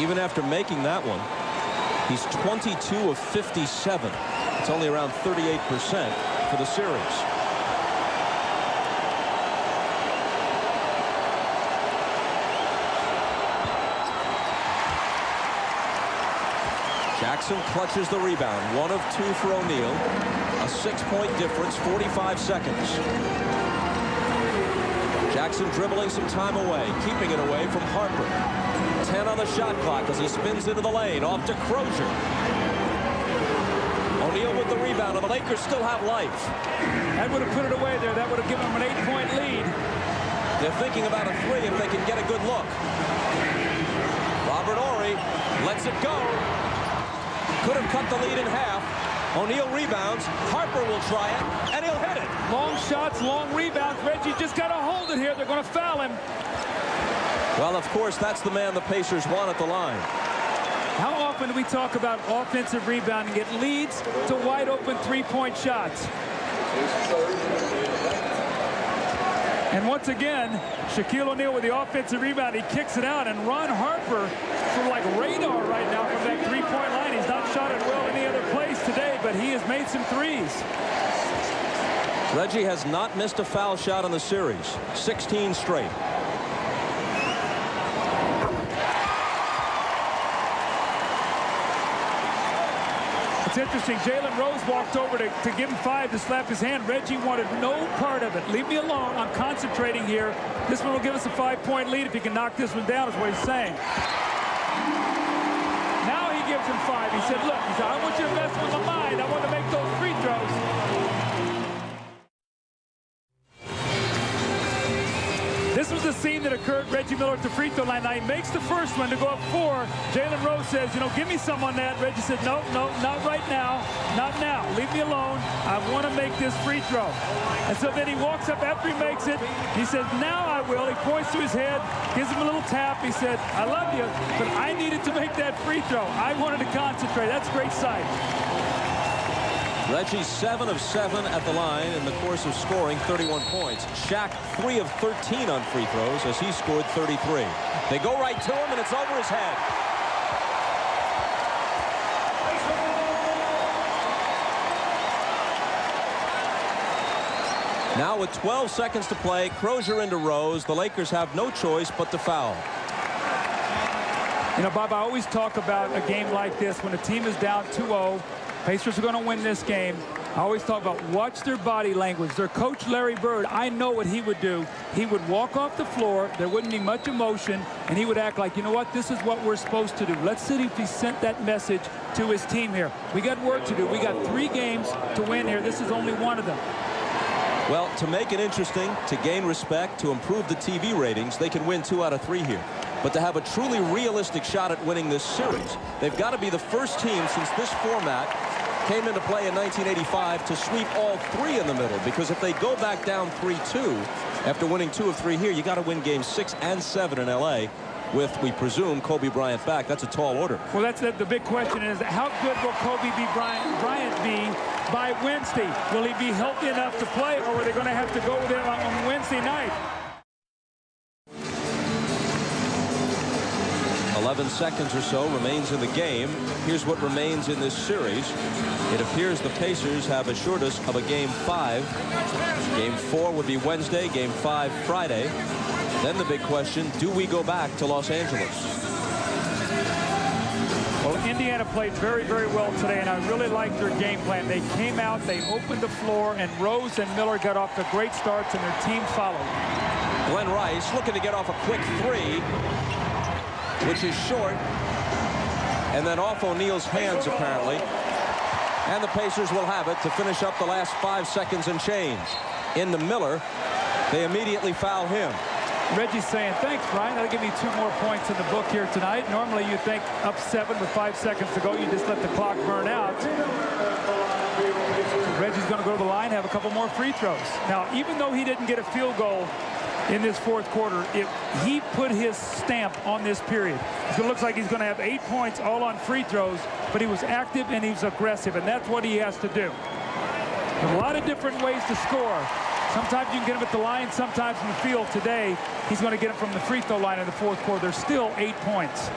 Even after making that one, he's 22 of 57. It's only around 38% for the series. Jackson clutches the rebound. 1 of 2 for O'Neal. A 6-point difference, 45 seconds. Jackson dribbling some time away, keeping it away from Harper. 10 on the shot clock as he spins into the lane, off to Crozier. O'Neal with the rebound, and the Lakers still have life. That would have put it away there. That would have given them an 8-point lead. They're thinking about a 3 if they can get a good look. Robert Horry lets it go. Could have cut the lead in half. O'Neal rebounds. Harper will try it, and he'll hit it. Long shots, long rebounds. Reggie just got to hold it here. They're going to foul him. Well, of course, that's the man the Pacers want at the line. How often do we talk about offensive rebounding? It leads to wide open three-point shots. And once again, Shaquille O'Neal with the offensive rebound. He kicks it out, and Ron Harper for like radar right now from that three-point line. He's not shot it well any other place today, but he has made some threes. Reggie has not missed a foul shot in the series. 16 straight. It's interesting. Jalen Rose walked over to give him 5 to slap his hand. Reggie wanted no part of it. Leave me alone. I'm concentrating here. This one will give us a 5-point lead if he can knock this one down, is what he's saying. Now he gives him 5. He said, look, he said, I want you to mess with my mind. I want to make those free throws. This was the scene that occurred. Reggie Miller at the free throw line. Now he makes the first one to go up 4. Jalen Rose says, you know, give me some on that. Reggie said, no, not right now. Not now. Leave me alone. I want to make this free throw. And so then he walks up after he makes it. He says, now I will. He points to his head, gives him a little tap. He said, I love you, but I needed to make that free throw. I wanted to concentrate. That's a great sight. Reggie 7 of 7 at the line in the course of scoring 31 points. Shaq 3 of 13 on free throws as he scored 33. They go right to him, and it's over his head. Now with 12 seconds to play, Crozier into Rose. The Lakers have no choice but to foul. You know, Bob, I always talk about a game like this when a team is down 2-0. Pacers are going to win this game. I always talk about watch their body language. Their coach, Larry Bird, I know what he would do. He would walk off the floor. There wouldn't be much emotion, and he would act like, you know what, this is what we're supposed to do. Let's see if he sent that message to his team here. We got work to do. We got 3 games to win here. This is only one of them. Well, to make it interesting, to gain respect, to improve the TV ratings, they can win 2 out of 3 here. But to have a truly realistic shot at winning this series, they've got to be the first team since this format came into play in 1985 to sweep all three in the middle, because if they go back down 3-2 after winning 2 of 3 here, you got to win games 6 and 7 in L.A. with, we presume, Kobe Bryant back. That's a tall order. Well, that's the big question is, how good will Kobe Bryant be by Wednesday? Will he be healthy enough to play, or are they going to have to go with him on Wednesday night? 11 seconds or so remains in the game. Here's what remains in this series. It appears the Pacers have assured us of a Game 5. Game 4 would be Wednesday, Game 5 Friday. Then the big question, do we go back to Los Angeles? Well, Indiana played very, very well today, and I really liked their game plan. They came out, they opened the floor, and Rose and Miller got off to great starts, and their team followed. Glenn Rice looking to get off a quick 3, which is short, and then off O'Neal's hands, apparently. And the Pacers will have it to finish up the last 5 seconds and change. Into Miller, they immediately foul him. Reggie's saying, thanks, Brian. That'll give me 2 more points in the book here tonight. Normally, you think up 7 with 5 seconds to go, you just let the clock burn out. Reggie's going to go to the line, have a couple more free throws. Now, even though he didn't get a field goal in this 4th quarter, he put his stamp on this period. It looks like he's going to have 8 points all on free throws, but he was active and he was aggressive, and that's what he has to do. There's a lot of different ways to score. Sometimes you can get him at the line, sometimes from the field. Today, he's going to get him from the free throw line in the 4th quarter. There's still 8 points.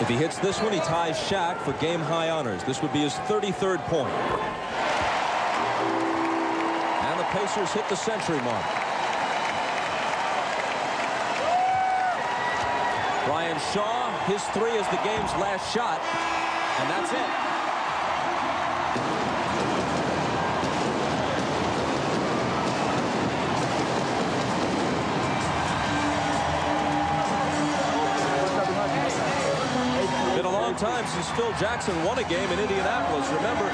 If he hits this one, he ties Shaq for game-high honors. This would be his 33rd point. And the Pacers hit the century mark. Brian Shaw, his 3 is the game's last shot, and that's it. Time since Phil Jackson won a game in Indianapolis. Remember,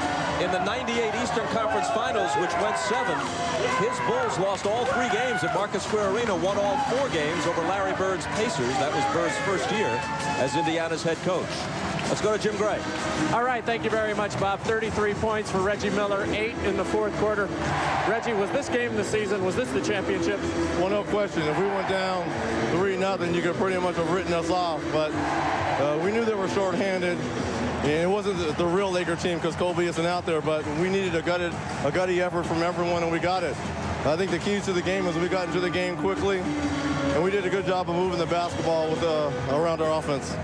in the '98 Eastern Conference Finals, which went 7, his Bulls lost all 3 games at Market Square Arena, won all 4 games over Larry Bird's Pacers. That was Bird's first year as Indiana's head coach. Let's go to Jim Gray. All right, thank you very much, Bob. 33 points for Reggie Miller, 8 in the 4th quarter. Reggie, was this game the season? Was this the championship? Well, no question. If we went down 3-0, you could pretty much have written us off. But we knew they were shorthanded. And it wasn't the real Laker team because Kobe isn't out there, but we needed a gutty effort from everyone, and we got it. I think the keys to the game is we got into the game quickly, and we did a good job of moving the basketball with around our offense.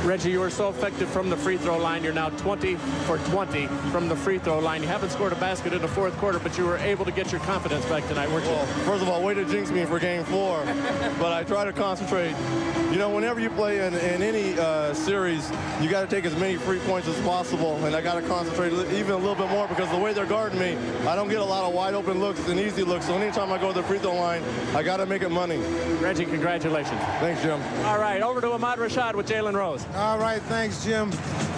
Reggie, you were so effective from the free throw line. You're now 20 for 20 from the free throw line. You haven't scored a basket in the 4th quarter, but you were able to get your confidence back tonight, weren't you? Well, first of all, way to jinx me for game 4. But I try to concentrate. You know, whenever you play in any series, you got to take as many free points as possible, and I got to concentrate even a little bit more because the way they're guarding me, I don't get a lot of wide open looks and easy looks. So anytime I go to the free throw line, I got to make it money. Reggie, congratulations. Thanks, Jim. All right, over to Ahmad Rashad with Jalen Rose. All right, thanks, Jim.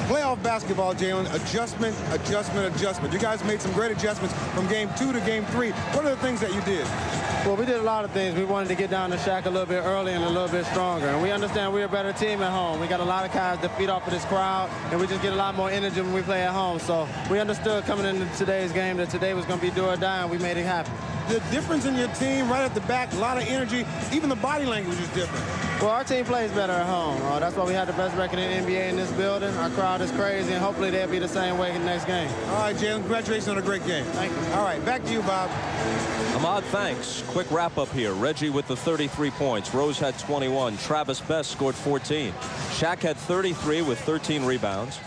Playoff basketball, Jalen. Adjustment, adjustment, adjustment. You guys made some great adjustments from game 2 to game 3. What are the things that you did? Well, we did a lot of things. We wanted to get down to Shaq a little bit early and a little bit stronger. And we understand we're a better team at home. We got a lot of guys that feed off of this crowd, and we just get a lot more energy when we play at home. So we understood coming into today's game that today was going to be do or die, and we made it happen. The difference in your team right at the back, a lot of energy, even the body language is different. Well, our team plays better at home. That's why we had the best record in the NBA in this building. Our crowd is crazy, and hopefully they'll be the same way in the next game. All right, Jalen, congratulations on a great game. Thank you. All right, back to you, Bob. Ahmad, thanks. Quick wrap-up here. Reggie with the 33 points. Rose had 21. Travis Best scored 14. Shaq had 33 with 13 rebounds.